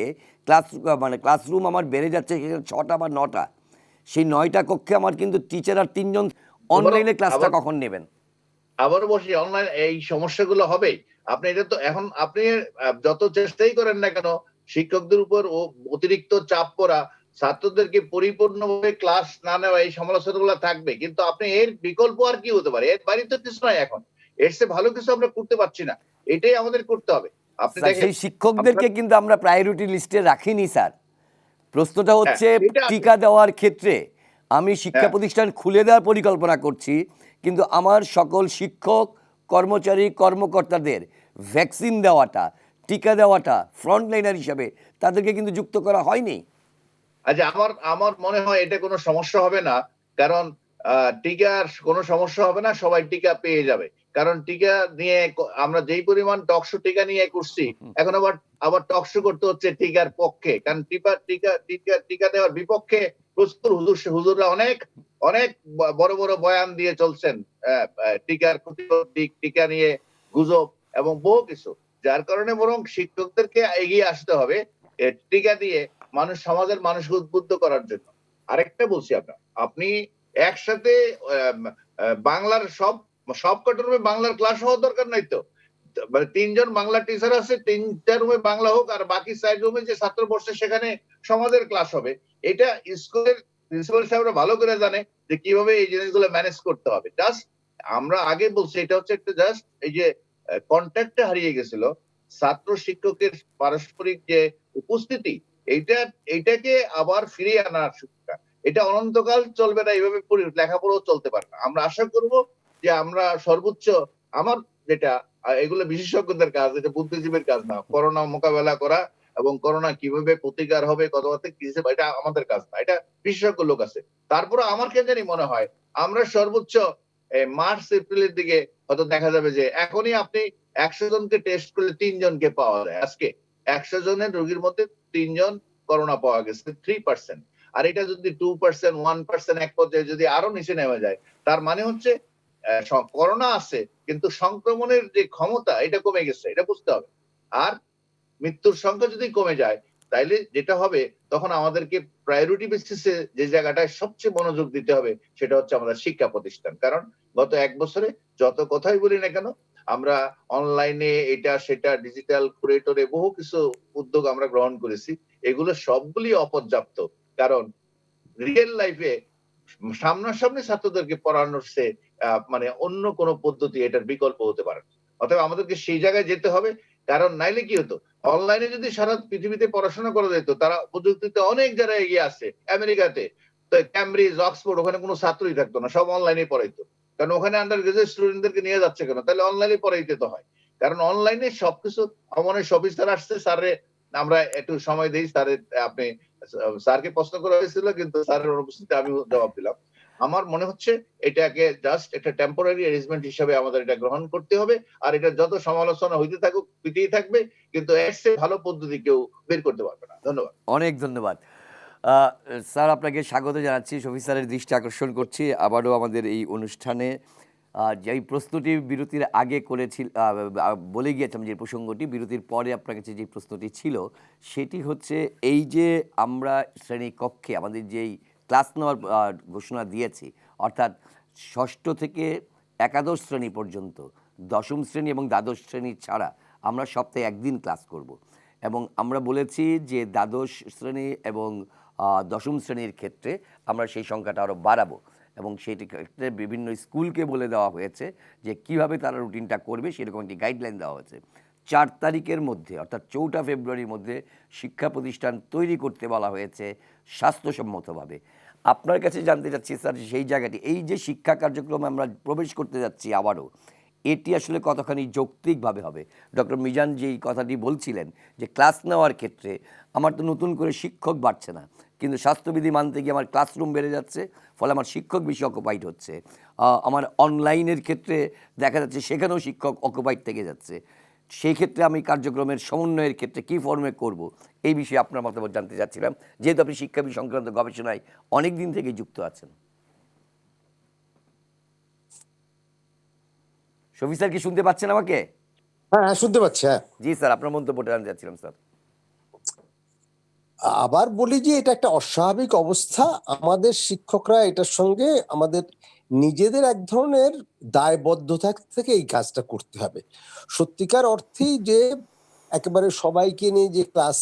Speaker 1: ক্লাসরুম আমার বেড়ে যাচ্ছে 6টা বা 9টা। সেই 9টা কক্ষে আমার কিন্তু টিচার আর 3জন অনলাইনে ক্লাসটা কখন নেবেন?
Speaker 6: আবার বসে অনলাইন এই সমস্যাগুলো হবে। আপনি এটা তো এখন আপনি যত চেষ্টাই করেন না কেন, শিক্ষকদের উপর অতিরিক্ত চাপ পড়া, ছাত্রদেরকে পরিপূর্ণভাবে ক্লাস না নেওয়া, এই সমালোচনাগুলো থাকবে। কিন্তু আপনি এর বিকল্প আর কি হতে পারে? এর বাইরে তো কিছু নয় এখন। এর চেয়ে ভালো কিছু আমরা করতে পারছি না। এটাই আমাদের করতে হবে। আপনি
Speaker 1: স্যার
Speaker 6: দেখেন
Speaker 1: সেই শিক্ষকদেরকে কিন্তু আমরা প্রায়োরিটি লিস্টে রাখিনি স্যার। প্রশ্নটা হচ্ছে
Speaker 6: এটা
Speaker 1: টিকা দেওয়ার ক্ষেত্রে আমি শিক্ষা
Speaker 6: হ্যাঁ।
Speaker 1: প্রতিষ্ঠান খুলে দেওয়ার পরিকল্পনা করছি, কিন্তু আমার সকল শিক্ষক, কর্মচারী, কর্মকর্তাদের ভ্যাকসিন দেওয়াটা, টিকা দেওয়াটা ফ্রন্ট লাইনার হিসাবে তাদেরকে কিন্তু যুক্ত করা হয়নি।
Speaker 6: আচ্ছা, আমার মনে হয় এটা কোনো সমস্যা হবে না, কারণ টিকার কোনো সমস্যা হবে না, সবাই টিকা পেয়ে যাবে। কারণ টিকা নিয়ে আমরা যেই পরিমাণ টকশো টিকা নিয়ে করছি, এখন আবার টকশো করতে হচ্ছে টিকার পক্ষে, কারণ টিকা দেওয়ার বিপক্ষে প্রচুর হুজুররা অনেক অনেক বড় বড় বয়ান দিয়ে চলছেন টিকার ক্ষতিকর দিক, টিকা নিয়ে গুজব এবং বহু কিছু, যার কারণে বরং শিক্ষকদেরকে এগিয়ে আসতে হবে টিকা দিয়ে সমাজের মানুষকে উদ্বুদ্ধ করার জন্য। আরেকটা বলছি আপনি একসাথে বাংলার সব কটা রুমে বাংলার ক্লাস হওয়ার দরকার নাই তো। মানে 3 জন বাংলা টিচার আছে, 3টা রুমে বাংলা হোক, আর বাকি 4 রুমে যে ছাত্র বসছে সেখানে সমাজের ক্লাস হবে। এটা স্কুলের প্রিন্সিপাল সাহেবরা ভালো করে জানে যে কিভাবে এই জিনিসগুলো ম্যানেজ করতে হবে। জাস্ট আমরা আগে বলছি এটা হচ্ছে একটা জাস্ট এই যে কন্ট্যাক্টটা হারিয়ে গেছিল, ছাত্র শিক্ষকের পারস্পরিক যে উপস্থিতি, এইটাকে আবার ফিরিয়ে আনার সুযোগটা, এটা অনন্তকাল চলবে না, এইভাবে লেখাপড়াও চলতে পারে না। আমরা আশা করব যে আমরা সর্বোচ্চ, আমার যেটা এগুলো বিশেষজ্ঞদের কাজ, এটা বুদ্ধিজীবীর কাজ না, করোনা মোকাবেলা করা এবং করোনা কিভাবে প্রতিকার হবে, কতটা কি হিসেবে, এটা আমাদের কাজ না, এটা বিশেষজ্ঞ লোক আছে। তারপরে আমার কেন জানি মনে হয় আমরা সর্বোচ্চ মার্চ এপ্রিলের দিকে হয়তো দেখা যাবে যে এখনই আপনি 100 জনকে টেস্ট করলে 3 জনকে পাওয়া যায়। আজকে 100 জনের রোগীর মধ্যে 3 জন করোনা পাওয়া গেছে, 3%। আর এটা যদি 2%, 1% এক পর্যায়ে যদি আরো নিচে নেমে যায়, তার মানে হচ্ছে করোনা আছে কিন্তু সংক্রমণের যে ক্ষমতা এটা কমে গেছে, এটা বুঝতে হবে। আর মৃত্যুর সংখ্যা যদি কমে যায়, তাইলে যেটা হবে তখন আমাদেরকে প্রায়োরিটি বেসিসে যে জায়গাটায় সবচেয়ে মনোযোগ দিতে হবে সেটা হচ্ছে আমাদের শিক্ষা প্রতিষ্ঠান। কারণ গত 1 বছরে যত কথাই বলি না কেন, আমরা অনলাইনে এটা সেটা ডিজিটাল কুরেটরে বহু কিছু উদ্যোগ আমরা গ্রহণ করেছি, এগুলো সবগুলি অপর্যাপ্ত। কারণ রিয়েল লাইফে সামনাসামনি ছাত্রদেরকে পড়ানোর সে মানে অন্য কোন পদ্ধতি এটার বিকল্প হতে পারে। অতএব আমাদেরকে সেই জায়গায় যেতে হবে, কারণ নাইলে কি হতো, অনলাইনে যদি সারা পৃথিবীতে পড়াশোনা করা যেত, তারা প্রযুক্তিতে অনেক যারা এগিয়ে আছে, আমেরিকাতে তো ক্যামব্রিজ, অক্সফোর্ড, ওখানে কোনো ছাত্রই থাকতো না, সব অনলাইনে পড়াইতো। কারণ ওখানে আন্ডার গ্রাজুয়েট স্টুডেন্টদেরকে নিয়ে যাচ্ছে কেন, তাহলে অনলাইনে পড়াইতে তো হয়। কারণ অনলাইনে সবকিছু, আমার অফিস স্যার আসছে, স্যারে আমরা একটু সময় দিই, স্যারের আপনি স্যারকে প্রশ্ন করা হয়েছিল কিন্তু স্যারের অনুপস্থিতিতে আমি জবাব দিলাম। আমার মনে হচ্ছে এটাকে জাস্ট একটা টেম্পোরারি অ্যারেঞ্জমেন্ট হিসেবে আমাদের এটা গ্রহণ করতে হবে। আর এটা যত সমালোচনা হইতে থাকুক, হইতেই থাকবে, কিন্তু এর চেয়ে ভালো পদ্ধতি কেউ বের করতে পারবে না। ধন্যবাদ।
Speaker 1: অনেক ধন্যবাদ স্যার, আপনাকে স্বাগত জানাচ্ছি। শফিক স্যারের দৃষ্টি আকর্ষণ করছি আবারও আমাদের এই অনুষ্ঠানে যেই প্রশ্নটি বিরতির আগে করেছিল, বলে গিয়েছিলাম যে প্রসঙ্গটি বিরতির পরে আপনার কাছে যে প্রশ্নটি ছিল সেটি হচ্ছে এই যে আমরা শ্রেণীকক্ষে আমাদের যেই ক্লাস নেওয়ার ঘোষণা দিয়েছি, অর্থাৎ ষষ্ঠ থেকে একাদশ শ্রেণী পর্যন্ত, দশম শ্রেণী এবং দ্বাদশ শ্রেণী ছাড়া আমরা সপ্তাহে একদিন ক্লাস করব। এবং আমরা বলেছি যে দ্বাদশ শ্রেণী এবং দশম শ্রেণীর ক্ষেত্রে আমরা সেই সংখ্যাটা আরও বাড়াবো, এবং সেইটি ক্ষেত্রে বিভিন্ন স্কুলকে বলে দেওয়া হয়েছে যে কিভাবে তারা রুটিনটা করবে, সেরকম একটি গাইডলাইন দেওয়া হয়েছে। 4 তারিখের মধ্যে অর্থাৎ 4 ফেব্রুয়ারির মধ্যে শিক্ষা প্রতিষ্ঠান তৈরি করতে বলা হয়েছে স্বাস্থ্যসম্মতভাবে। আপনার কাছে জানতে চাচ্ছি স্যার, সেই জায়গাটি, এই যে শিক্ষা কার্যক্রমে আমরা প্রবেশ করতে যাচ্ছি আবারও, এটি আসলে কতখানি যৌক্তিকভাবে হবে? ডক্টর মিজান যেই কথাটি বলছিলেন যে ক্লাস নেওয়ার ক্ষেত্রে আমার তো নতুন করে শিক্ষক বাড়ছে না, কিন্তু স্বাস্থ্যবিধি মানতে গিয়ে আমার ক্লাসরুম বেড়ে যাচ্ছে, ফলে আমার শিক্ষক বেশি অকুপাইড হচ্ছে। আমার অনলাইনের ক্ষেত্রে দেখা যাচ্ছে সেখানেও শিক্ষক অকুপাইড থেকে যাচ্ছে। সেই ক্ষেত্রে আমি কার্যক্রমের সমন্বয়ের ক্ষেত্রে কী ফর্মে করব, এই বিষয়ে আপনার মতামত জানতে চাচ্ছিলাম, যেহেতু আপনি শিক্ষাবিদ সংক্রান্ত গবেষণায় অনেক দিন থেকে যুক্ত আছেন। শফিক স্যার কি শুনতে পাচ্ছেন আমাকে?
Speaker 5: হ্যাঁ হ্যাঁ, শুনতে পাচ্ছি। হ্যাঁ,
Speaker 1: জি স্যার, আপনার মন্তব্যটা জানতে চাচ্ছিলাম স্যার।
Speaker 5: আবার বলি যে এটা একটা অস্বাভাবিক অবস্থা। আমাদের শিক্ষকরা এটার সঙ্গে আমাদের নিজেদের এক ধরনের দায়বদ্ধতা থেকে এই কাজটা করতে হবে। সত্যিকার অর্থেই যে একেবারে সবাইকে নিয়ে যে ক্লাস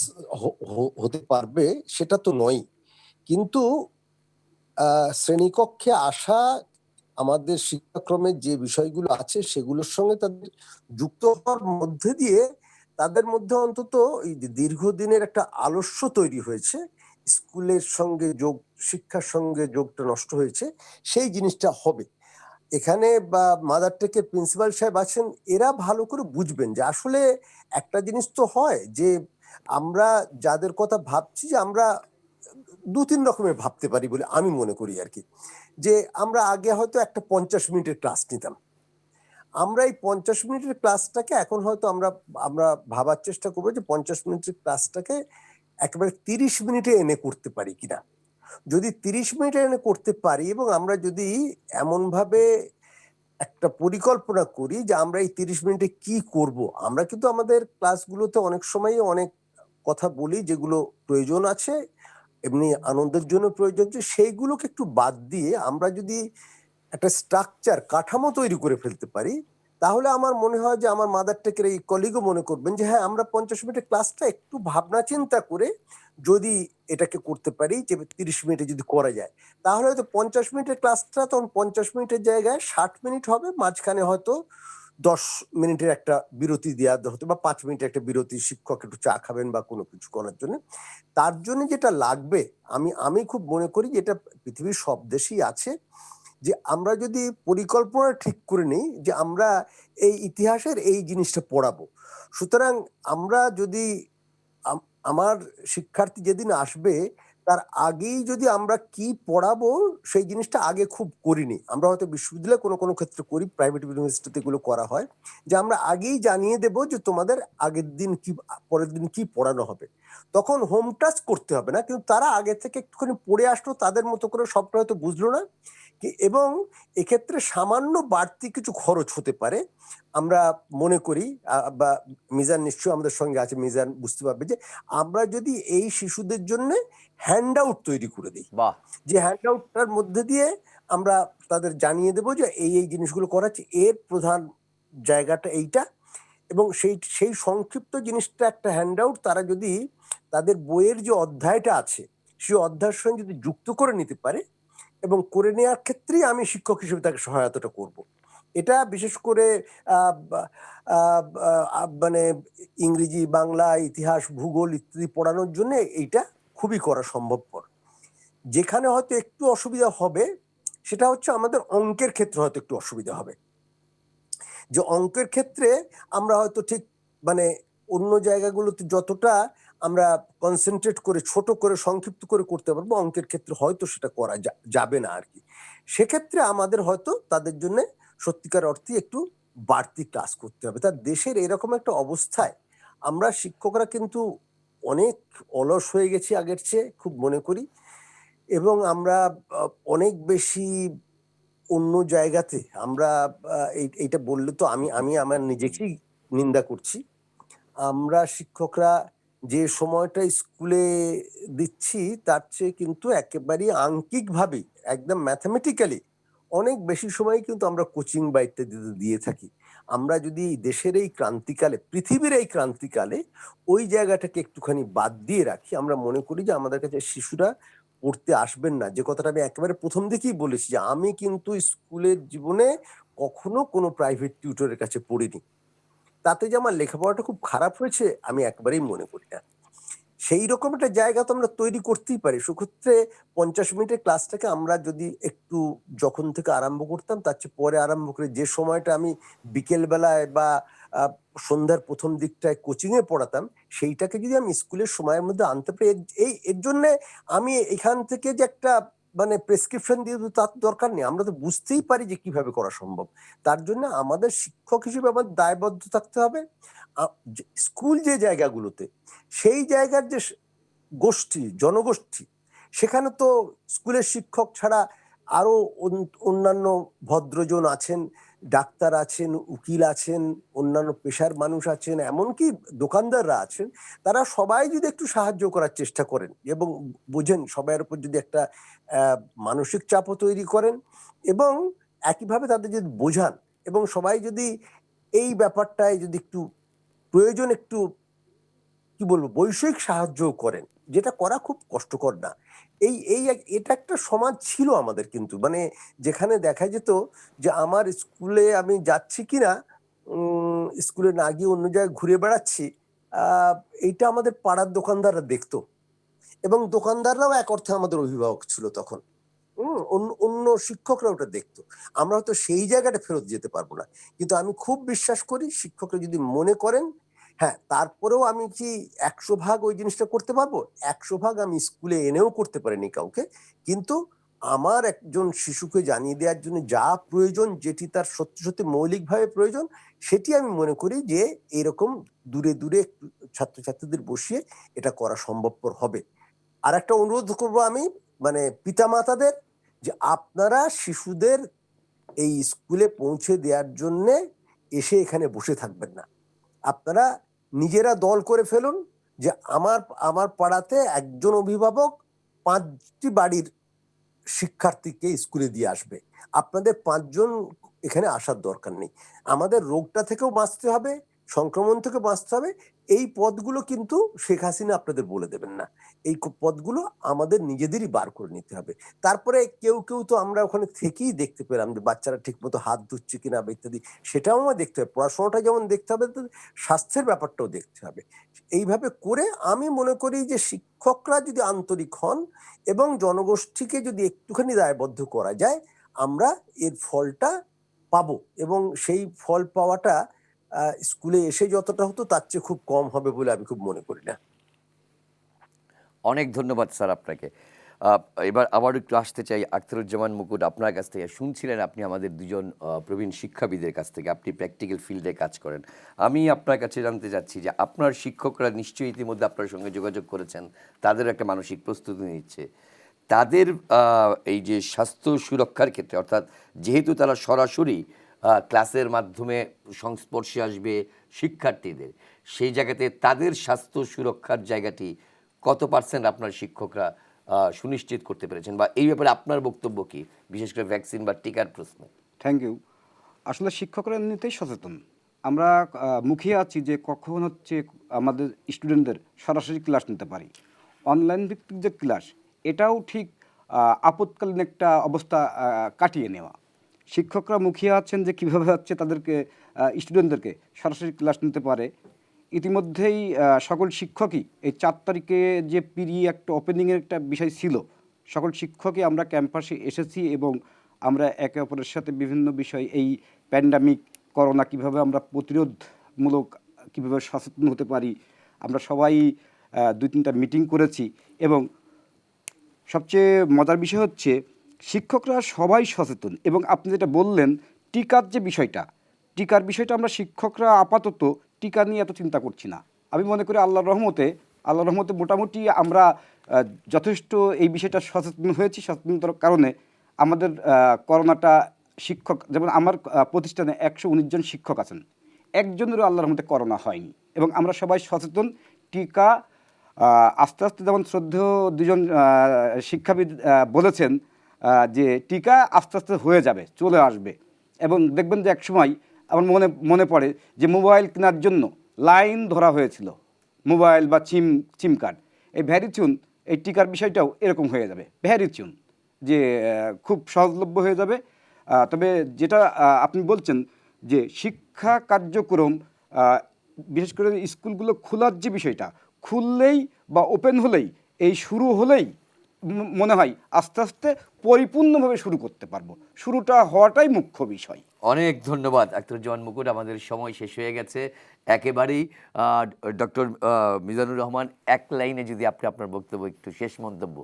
Speaker 5: হতে পারবে সেটা তো নয়, কিন্তু শ্রেণীকক্ষে আসা আমাদের শিক্ষাক্রমের যে বিষয়গুলো আছে সেগুলোর সঙ্গে তাদের যুক্ত হওয়ার মধ্যে দিয়ে তাদের মধ্যে অন্তত এই যে দীর্ঘদিনের একটা আলস্য তৈরি হয়েছে, স্কুলের সঙ্গে যোগ, শিক্ষার সঙ্গে যোগটা নষ্ট হয়েছে, সেই জিনিসটা হবে। এখানে বা মাদার টেকের প্রিন্সিপাল সাহেব আছেন, এরা ভালো করে বুঝবেন যে আসলে একটা জিনিস তো হয় যে আমরা যাদের কথা ভাবছি যে আমরা 2-3 রকমের ভাবতে পারি বলে আমি মনে করি আর কি। যে আমরা আগে হয়তো একটা 50 মিনিটের ক্লাস নিতাম, আমরা এই 50 মিনিটের ক্লাসটাকে এখন হয়তো আমরা আমরা ভাবার চেষ্টা করবো যে 50 মিনিটের ক্লাসটাকে একেবারে 30 মিনিটে এনে করতে পারি কিনা। যদি 30 মিনিটে এনে করতে পারি এবং আমরা যদি এমনভাবে একটা পরিকল্পনা করি যে আমরা এই 30 মিনিটে কি করব। আমরা কিন্তু আমাদের ক্লাসগুলোতে অনেক সময় অনেক কথা বলি যেগুলো প্রয়োজন আছে, এমনি আনন্দের জন্য প্রয়োজন আছে, সেইগুলোকে একটু বাদ দিয়ে আমরা যদি একটা স্ট্রাকচার কাঠামো তৈরি করে ফেলতে পারি, তাহলে আমার মনে হয় যে আমার মাদার টেকের এই কলিগও মনে করবেন যে হ্যাঁ, আমরা 50 মিনিটের ক্লাসটা একটু ভাবনা চিন্তা করে যদি এটাকে করতে পারি, যে 30 মিনিটে যদি করা যায়, তাহলে হয়তো 50 মিনিটের ক্লাসটা তখন 50 মিনিটের জায়গায় 60 মিনিট হবে, মাঝখানে হয়তো 10 মিনিটের একটা বিরতি দেওয়া হতো বা 5 মিনিটের একটা বিরতি, শিক্ষক একটু চা খাবেন বা কোনো কিছু করার জন্য। তার জন্য যেটা লাগবে, আমি খুব মনে করি যে এটা পৃথিবীর সব দেশেই আছে, যে আমরা যদি পরিকল্পনা ঠিক করে নিই যে আমরা এই ইতিহাসের এই জিনিসটা পড়াবো, সুতরাং আমরা যদি আমার শিক্ষার্থী যেদিন আসবে তার আগেই যদি আমরা কি পড়াবো সেই জিনিসটা আগে খুব করিনি। আমরা হয়তো বিশ্ববিদ্যালয়ে কোনো কোনো ক্ষেত্রে করি, প্রাইভেট ইউনিভার্সিটিতে এগুলো করা হয়, যে আমরা আগেই জানিয়ে দেব যে তোমাদের আগের দিন কি, পরের দিন কি পড়ানো হবে। তখন হোম টাস্ক করতে হবে না, কিন্তু তারা আগে থেকে একটুখানি পড়ে আসলো, তাদের মতো করে সবটা হয়তো বুঝলো না, এবং এক্ষেত্রে সামান্য বাড়তি কিছু খরচ হতে পারে। আমরা মনে করি বা মিজান নিশ্চয়ই আমাদের সঙ্গে আছে, মিজান বুঝতে পারবে, যে আমরা যদি এই শিশুদের জন্য হ্যান্ড আউট তৈরি করে দিই,
Speaker 1: বাহ,
Speaker 5: যে হ্যান্ড আউটটার মধ্যে দিয়ে আমরা তাদের জানিয়ে দেবো যে এই জিনিসগুলো করাচ্ছি, এর প্রধান জায়গাটা এইটা, এবং সেই সংক্ষিপ্ত জিনিসটা একটা হ্যান্ড আউট তারা যদি তাদের বইয়ের যে অধ্যায়টা আছে সেই অধ্যায়ের সঙ্গে যদি যুক্ত করে নিতে পারে, এবং করে নেওয়ার ক্ষেত্রেই আমি শিক্ষক হিসেবে তাকে সহায়তাটা করব। এটা বিশেষ করে মানে ইংরেজি, বাংলা, ইতিহাস, ভূগোল ইত্যাদি পড়ানোর জন্য এইটা খুবই করা সম্ভবপর। যেখানে হয়তো একটু অসুবিধা হবে সেটা হচ্ছে আমাদের অঙ্কের ক্ষেত্রে হয়তো একটু অসুবিধা হবে, যে অঙ্কের ক্ষেত্রে আমরা হয়তো ঠিক মানে অন্য জায়গাগুলোতে যতটা আমরা কনসেন্ট্রেট করে ছোট করে সংক্ষিপ্ত করে করতে পারবো, অঙ্কের ক্ষেত্রে হয়তো সেটা করা যাবে না আর কি। সেক্ষেত্রে আমাদের হয়তো তাদের জন্য সত্যিকার অর্থে একটু বাড়তি ক্লাস করতে হবে। তার দেশের এরকম একটা অবস্থায় আমরা শিক্ষকরা কিন্তু অনেক অলস হয়ে গেছি আগের চেয়ে, খুব মনে করি, এবং আমরা অনেক বেশি অন্য জায়গাতে আমরা এইটা বললে তো আমি আমি আমার নিজেকেই নিন্দা করছি। আমরা শিক্ষকরা যে সময়টা স্কুলে দিচ্ছি তার চেয়ে কিন্তু একেবারেই আঙ্কিকভাবে, একদম ম্যাথামেটিক্যালি অনেক বেশি সময় কিন্তু আমরা কোচিং বা ইত্যাদিতে দিয়ে থাকি। আমরা যদি দেশের এই ক্রান্তিকালে, পৃথিবীর এই ক্রান্তিকালে ওই জায়গাটাকে একটুখানি বাদ দিয়ে রাখি, আমরা মনে করি যে আমাদের কাছে শিশুরা পড়তে আসবেন না। যে কথাটা আমি একেবারে প্রথম দিকেই বলেছি, যে আমি কিন্তু স্কুলের জীবনে কখনো কোনো প্রাইভেট টিউটরের কাছে পড়িনি। তাতে যে আমার লেখাপড়াটা খুব খারাপ হয়েছে আমি একেবারেই মনে করি না। সেই রকম একটা জায়গা তো আমরা তৈরি করতেই পারি। সেক্ষেত্রে 50 মিনিটের ক্লাসটাকে আমরা যদি একটু যখন থেকে আরম্ভ করতাম তার চেয়ে পরে আরম্ভ করে, যে সময়টা আমি বিকেল বেলায় বা সন্ধ্যার প্রথম দিকটায় কোচিং এ পড়াতাম, সেইটাকে যদি আমি স্কুলের সময়ের মধ্যে আনতে পারি, এর জন্য আমি এখান থেকে যে একটা মানে প্রেসক্রিপশন দিয়ে তার দরকার নেই, আমরা তো বুঝতেই পারি যে কিভাবে করা সম্ভব। তার জন্য আমাদের শিক্ষক হিসেবে আমার দায়বদ্ধ থাকতে হবে। স্কুল যে জায়গাগুলোতে, সেই জায়গার যে গোষ্ঠী, জনগোষ্ঠী, সেখানে তো স্কুলের শিক্ষক ছাড়া আরো অন্যান্য ভদ্রজন আছেন, ডাক্তার আছেন, উকিল আছেন, অন্যান্য পেশার মানুষ আছেন, এমনকি দোকানদাররা আছেন। তারা সবাই যদি একটু সাহায্য করার চেষ্টা করেন এবং বোঝেন, সবার উপর যদি একটা মানসিক চাপও তৈরি করেন, এবং একইভাবে তাদের যদি বোঝান, এবং সবাই যদি এই ব্যাপারটায় যদি একটু প্রয়োজন একটু কি বলবো বৈষয়িক সাহায্য করেন, যেটা করা খুব কষ্টকর না। এটা একটা সমাজ ছিল আমাদের, কিন্তু মানে যেখানে দেখা যেত যে আমার স্কুলে আমি যাচ্ছি কিনা, স্কুলে না গিয়ে অন্য জায়গায় ঘুরে বেড়াচ্ছি, আহ এইটা আমাদের পাড়ার দোকানদাররা দেখতো, এবং দোকানদাররাও এক অর্থে আমাদের অভিভাবক ছিল তখন। অন্য শিক্ষকরা ওটা দেখতো। আমরা হয়তো সেই জায়গাটা ফেরত যেতে পারবো না, কিন্তু আমি খুব বিশ্বাস করি শিক্ষকরা যদি মনে করেন, হ্যাঁ, তারপরেও আমি কি 100 ভাগ ওই জিনিসটা করতে পারবো, 100 ভাগ আমি স্কুলে এনেও করতে পারিনি কাউকে, কিন্তু আমার একজন শিশুকে জানিয়ে দেওয়ার জন্য যা প্রয়োজন, যেটি তার সত্যি সত্যি মৌলিকভাবে প্রয়োজন, সেটি আমি মনে করি যে এরকম দূরে দূরে একটু ছাত্রছাত্রীদের বসিয়ে এটা করা সম্ভবপর হবে। আর একটা অনুরোধ করব আমি, মানে পিতামাতাদের, যে আপনারা শিশুদের এই স্কুলে পৌঁছে দেওয়ার জন্য এসে এখানে বসে থাকবেন না। আপনারা নিজেরা দল করে ফেলুন যে আমার আমার পাড়াতে একজন অভিভাবক 5টি বাড়ির শিক্ষার্থীকে স্কুলে দিয়ে আসবে। আপনাদের 5জন এখানে আসার দরকার নেই। আমাদের রোগটা থেকেও বাঁচতে হবে, সংক্রমণ থেকে বাঁচতে হবে। এই পথগুলো কিন্তু শেখ হাসিনা আপনাদের বলে দেবেন না। এই পথগুলো আমাদের নিজেদেরই বার করে নিতে হবে। তারপরে কেউ কেউ তো আমরা ওখানে থেকেই দেখতে পেলাম যে বাচ্চারা ঠিক মতো হাত ধুচ্ছে কিনা বা ইত্যাদি, সেটাও আমার দেখতে হবে। পড়াশোনাটা যেমন দেখতে হবে, তো স্বাস্থ্যের ব্যাপারটাও দেখতে হবে। এইভাবে করে আমি মনে করি যে শিক্ষকরা যদি আন্তরিক হন এবং জনগোষ্ঠীকে যদি একটুখানি দায়বদ্ধ করা যায়, আমরা এর ফলটা পাবো। এবং সেই ফল পাওয়াটা স্কুলে এসে যতটা হতো তার চেয়ে খুব কম হবে বলে আমি খুব মনে করি না।
Speaker 1: অনেক ধন্যবাদ স্যার আপনাকে। আহ, এবার আবার একটু আসতে চাই আখতারুজ্জামান মুকুট, আপনার কাছ থেকে। শুনছিলেন আপনি আমাদের দুজন প্রবীণ শিক্ষাবিদের কাছ থেকে, আপনি প্র্যাকটিক্যাল ফিল্ডে কাজ করেন। আমি আপনার কাছে জানতে চাচ্ছি যে আপনার শিক্ষকরা নিশ্চয়ই ইতিমধ্যে আপনার সঙ্গে যোগাযোগ করেছেন, তাদের একটা মানসিক প্রস্তুতি নিচ্ছে। তাদের এই যে স্বাস্থ্য সুরক্ষার ক্ষেত্রে, অর্থাৎ যেহেতু তারা সরাসরি ক্লাসের মাধ্যমে সংস্পর্শে আসবে শিক্ষার্থীদের, সেই জায়গাতে তাদের স্বাস্থ্য সুরক্ষার জায়গাটি কত পার্সেন্ট আপনার শিক্ষকরা সুনিশ্চিত করতে পেরেছেন, বা এই ব্যাপারে আপনার বক্তব্য কি, বিশেষ করে ভ্যাকসিন বা টিকার প্রশ্নে?
Speaker 4: Thank you. আসলে শিক্ষকরা এমনিতেই সচেতন। আমরা মুখিয়ে আছি যে কখন হচ্ছে আমাদের স্টুডেন্টদের সরাসরি ক্লাস নিতে পারি। অনলাইন ভিত্তিক যে ক্লাস, এটাও ঠিক আপৎকালীন একটা অবস্থা কাটিয়ে নেওয়া। শিক্ষকরা মুখিয়ে আছেন যে কীভাবে হচ্ছে তাদেরকে স্টুডেন্টদেরকে সরাসরি ক্লাস নিতে পারে। ইতিমধ্যেই সকল শিক্ষকই এই 4 তারিখে যে একটা ওপেনিংয়ের একটা বিষয় ছিল, সকল শিক্ষকই আমরা ক্যাম্পাসে এসেছি এবং আমরা একে অপরের সাথে বিভিন্ন বিষয়, এই প্যান্ডামিক করোনা কীভাবে আমরা প্রতিরোধমূলক কীভাবে সচেতন হতে পারি, আমরা সবাই 2-3টা মিটিং করেছি। এবং সবচেয়ে মজার বিষয় হচ্ছে শিক্ষকরা সবাই সচেতন। এবং আপনি যেটা বললেন টিকার যে বিষয়টা, টিকার বিষয়টা আমরা শিক্ষকরা আপাতত টিকা নিয়ে এত চিন্তা করছি না। আমি মনে করি আল্লাহর রহমতে মোটামুটি আমরা যথেষ্ট এই বিষয়টা সচেতন হয়েছি। সচেতনতার কারণে আমাদের করোনাটা, শিক্ষক যেমন আমার প্রতিষ্ঠানে 119 জন শিক্ষক আছেন, একজনেরও আল্লাহর রহমতে করোনা হয়নি। এবং আমরা সবাই সচেতন। টিকা আস্তে আস্তে, যেমন শ্রদ্ধেয় দুজন শিক্ষাবিদ বলেছেন যে টিকা আস্তে আস্তে হয়ে যাবে, চলে আসবে। এবং দেখবেন যে একসময় আমার মনে পড়ে যে মোবাইল কেনার জন্য লাইন ধরা হয়েছিল, মোবাইল বা সিম কার্ড। এই ভ্যারিচুন, এই টিকার বিষয়টাও এরকম হয়ে যাবে, ভ্যারিচুন, যে খুব সহজলভ্য হয়ে যাবে। তবে যেটা আপনি বলছেন যে শিক্ষা কার্যক্রম, বিশেষ করে স্কুলগুলো খোলার যে বিষয়টা, খুললেই বা ওপেন হলেই, এই শুরু হলেই মনে হয় আস্তে আস্তে পরিপূর্ণভাবে শুরু করতে পারবো। শুরুটা হওয়াটাই মুখ্য বিষয়।
Speaker 1: অনেক ধন্যবাদ আখতারুজ্জামান মুকুট। আমাদের সময় শেষ হয়ে গেছে একেবারেই। ডক্টর মিজানুর রহমান, এক লাইনে যদি আপনি আপনার বক্তব্য, একটু শেষ মন্তব্য।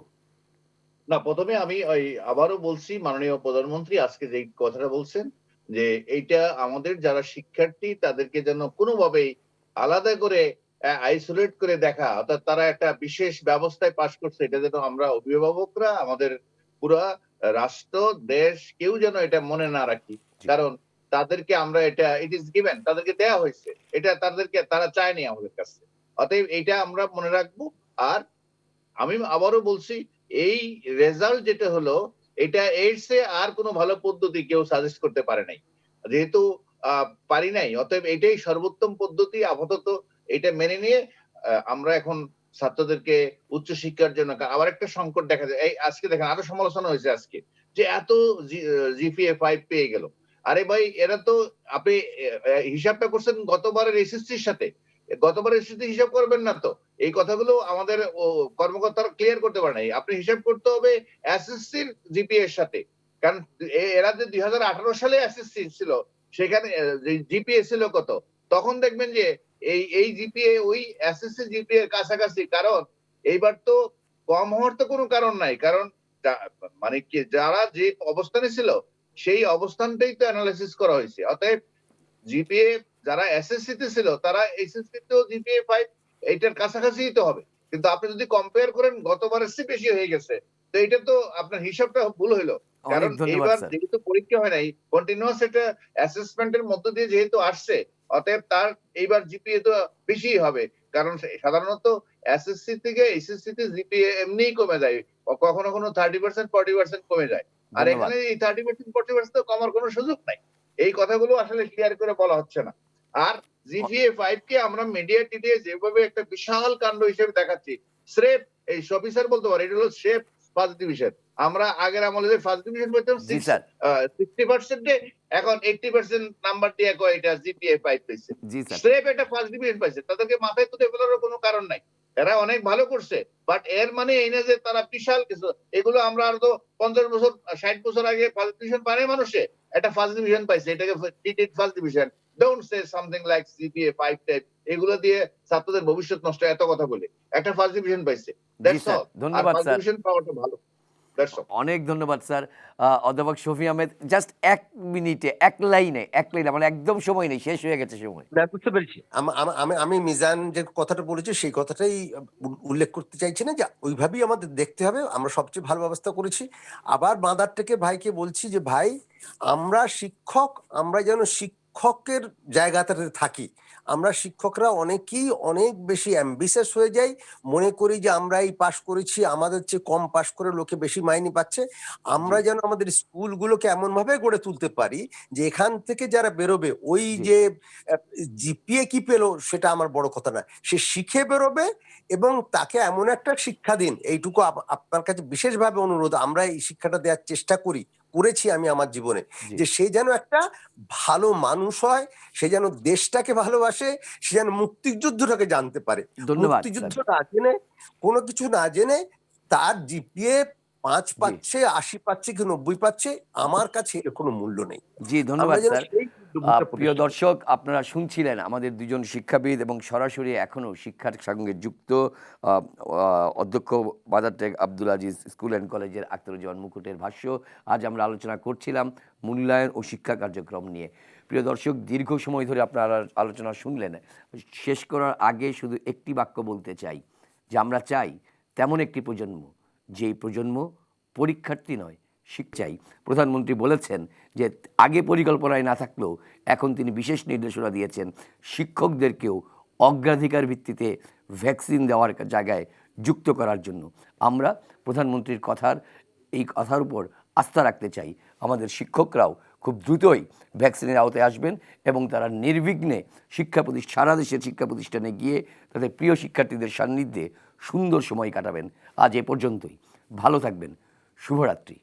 Speaker 6: না, প্রথমে আমি ওই আবারও বলছি, মাননীয় প্রধানমন্ত্রী আজকে যে কথাটা বলছেন যে এইটা আমাদের যারা শিক্ষার্থী তাদেরকে যেন কোনোভাবেই আলাদা করে আইসোলেট করে দেখা, অর্থাৎ তারা একটা বিশেষ ব্যবস্থায় পাশ করছে, এটা যেন আমরা অভিভাবকরা, আমাদের পুরা রাষ্ট্র, দেশ, কেউ যেন এটা মনে না রাখি। কারণ তাদেরকে আমরা এটা, ইট ইজ গিভেন, তাদেরকে দেয়া হয়েছে, এটা তাদেরকে, তারা চায়নি আমাদের কাছে। অতএব এটা আমরা মনে রাখবো। আর আমি আবারও বলছি, এই রেজাল্ট যেটা হলো, এটা এইডস এ আর কোনো ভালো পদ্ধতি কেউ সাজেস্ট করতে পারে নাই, যেহেতু পারি নাই, অতএব এটাই সর্বোত্তম পদ্ধতি। আপাতত এটা মেনে নিয়ে আমরা এখন ছাত্রদেরকে উচ্চশিক্ষার জন্য, আবার একটা সংকট দেখা যায়। এই আজকে দেখেন, আরো সমালোচনা হয়েছে আজকে যে এত জিপিএ 5 পেয়ে গেল। আরে ভাই, এরা তো, আপনি হিসাবটা করছেন গতবারের এসএসসির সাথে, গতবারের এসএসসি হিসাব করবেন না তো। এই কথাগুলো আমাদের কর্মকর্তারা ক্লিয়ার করতে পারে নাই। আপনি হিসাব করতে হবে এসএসসির জিপিএ এর সাথে। কারণ এরা যে 2018 সালে এসএসসি ছিল, সেখানে জিপিএ ছিল কত, তখন দেখবেন যে এই জিপিএ ওই এসএসসি জিপিএ এর কাছাকাছি। কারণ এইবার তো কম হওয়ার তো কোনো কারণ নাই, কারণ মানে কি যারা যে অবস্থানে ছিল সেই অবস্থানটাই তো অ্যানালাইসিস করা হয়েছে। অতএব জিপিএ যারা এসএসসি তে ছিল তারা এইচএসসি তেও জিপিএ 5 এইটার কাছাকাছিই তো হবে। কিন্তু আপনি যদি কম্পেয়ার করেন গতবারের চেয়ে বেশি হয়ে গেছে, তো এটা তো আপনার হিসাবটা ভুল হইলো।
Speaker 1: অনেক
Speaker 6: কারণ
Speaker 1: ধন্যবাদ
Speaker 6: এইবার
Speaker 1: স্যার।
Speaker 6: যেহেতু পরীক্ষা হয় নাই, কন্টিনিউয়াস একটা অ্যাসেসমেন্টের মধ্য দিয়ে যেহেতু আসছে, অতএব তার এইবার জিপিএ তো বেশিই হবে। কারণ সাধারণত এসএসসি থেকে এইচএসসি তে জিপিএ এমনিই কমে যায়, কখনো কখনো 30% 40% কমে যায়। আর
Speaker 1: ধন্যবাদ।
Speaker 6: এখানে এই 30% 40% তো কমার কোনো সুযোগ নাই। এই কথাগুলো আসলে ক্লিয়ার করে বলা হচ্ছে না। আর জিপিএ 5 কে আমরা মিডিয়া টিডিএ যেভাবে একটা বিশাল কাণ্ড হিসেবে দেখাচ্ছি, স্রেফ এই শফি স্যার বলতে পারে এটা হলো স্রেফ ফার্স্ট ডিভিশন। আমরা আগের আমলে যে ফার্স্ট ডিভিশন পেতাম
Speaker 1: জি স্যার।
Speaker 6: 60% এ, এখন 80% নাম্বার দিয়ে কয় এটা জিপিএ 5 পেয়েছে।
Speaker 1: জি স্যার।
Speaker 6: স্রেফ এটা ফার্স্ট ডিভিশন পাইছে, তাদেরকে মাথায় তুলে ফেলার কোনো কারণ নাই। এরা অনেক ভালো করছে, বাট এর মানে এই না যে তারা বিশাল কিছু। এগুলো আমরা আর তো 50 বছর 60 বছর আগে ফার্স্ট ডিভিশন পায় নাই মানুষে, একটা ফার্স্ট ডিভিশন পাইছে, এটাকে first division. Don't say something like GPA 5 type, এগুলো দিয়ে ছাত্রদের ভবিষ্যৎ নষ্ট, এত কথা বলে একটা ফার্স্ট ডিভিশন পাইছে,
Speaker 1: জি
Speaker 6: দ্যাটস
Speaker 1: স্যার,
Speaker 6: অল। আর
Speaker 1: ধন্যবাদ
Speaker 6: ফার্স্ট
Speaker 1: স্যার।
Speaker 6: ডিভিশন পাওয়াটা ভালো, দ্যাটস অল।
Speaker 1: অনেক ধন্যবাদ স্যার। অধ্যাপক শফি আহমেদ, জাস্ট 1 মিনিটে 1 লাইনে মানে একদম সময় নেই, শেষ হয়ে গেছে সময়।
Speaker 7: না, বুঝতে পেরেছি। আমি মিজান যে কথাটা বলেছি সেই কথাটাই উল্লেখ করতে চাইছি না, যে ওইভাবেই আমাদের দেখতে হবে। আমরা সবচেয়ে ভালো ব্যবস্থা করেছি। আবার মাদার থেকে ভাইকে বলছি যে ভাই, আমরা শিক্ষক, আমরা যেন শিক্ষকের জায়গাটাতে থাকি। আমরা শিক্ষকরা অনেকেই অনেক বেশি অ্যাম্বিশাস হয়ে যাই, মনে করি যে আমরা এই পাশ করেছি, আমাদের চেয়ে কম পাশ করে লোকে বেশি মাইনে পাচ্ছে। আমরা যেন আমাদের স্কুলগুলোকে এমন ভাবে গড়ে তুলতে পারি যে এখান থেকে যারা বেরোবে, ওই
Speaker 1: জি।
Speaker 7: যে জিপিএ কি পেলো সেটা আমার বড় কথা না, সে শিখে বেরোবে। এবং তাকে এমন একটা শিক্ষা দিন, এইটুকু আপনার কাছে বিশেষভাবে অনুরোধ, আমরা এই শিক্ষাটা দেওয়ার চেষ্টা করেছি আমি আমার জীবনে,
Speaker 1: জি।
Speaker 7: যে সে যেন একটা ভালো মানুষ হয়, সে যেন দেশটাকে ভালোবাসে, সে যেন মুক্তিযুদ্ধটাকে জানতে পারে।
Speaker 1: ধন্যবাদ
Speaker 7: মুক্তিযুদ্ধ
Speaker 1: স্যার।
Speaker 7: না জেনে, কোনো কিছু না জেনে তার জিপিএ 5
Speaker 1: জি।
Speaker 7: পাচ্ছে, 80 পাচ্ছে কি 90 পাচ্ছে, আমার কাছে এর কোনো মূল্য নেই।
Speaker 1: জি,
Speaker 7: আমরা
Speaker 1: ধন্যবাদ
Speaker 7: যেন
Speaker 1: স্যার।
Speaker 7: সেই বুদ্ধটা
Speaker 1: প্রিয়
Speaker 7: প্রতিষ্ঠা করি।
Speaker 1: দর্শক, আপনারা শুনছিলেন আমাদের দুজন শিক্ষাবিদ এবং সরাসরি এখনও শিক্ষার সঙ্গে যুক্ত অধ্যক্ষ mother take Abdul Aziz school and কলেজের আখতারুজ্জামান মুকুটের ভাষ্য। আজ আমরা আলোচনা করছিলাম মূল্যায়ন ও শিক্ষা কার্যক্রম নিয়ে। প্রিয় দর্শক, দীর্ঘ সময় ধরে আপনারা আলোচনা শুনলেন। শেষ করার আগে শুধু একটি বাক্য বলতে চাই, যে আমরা চাই তেমন একটি প্রজন্ম, যেই প্রজন্ম পরীক্ষার্থী নয়, চাই। প্রধানমন্ত্রী বলেছেন যে আগে পরিকল্পনায় না থাকলেও এখন তিনি বিশেষ নির্দেশনা দিয়েছেন শিক্ষকদেরকেও অগ্রাধিকার ভিত্তিতে ভ্যাকসিন দেওয়ার জায়গায় যুক্ত করার জন্য। আমরা প্রধানমন্ত্রীর এই কথার উপর আস্থা রাখতে চাই। আমাদের শিক্ষকরাও খুব দ্রুতই ভ্যাকসিনের আওতায় আসবেন এবং তারা নির্বিঘ্নে সারা দেশের শিক্ষা প্রতিষ্ঠানে গিয়ে তাদের প্রিয় শিক্ষার্থীদের সান্নিধ্যে সুন্দর সময় কাটাবেন। আজ এ পর্যন্তই। ভালো থাকবেন। শুভরাত্রি।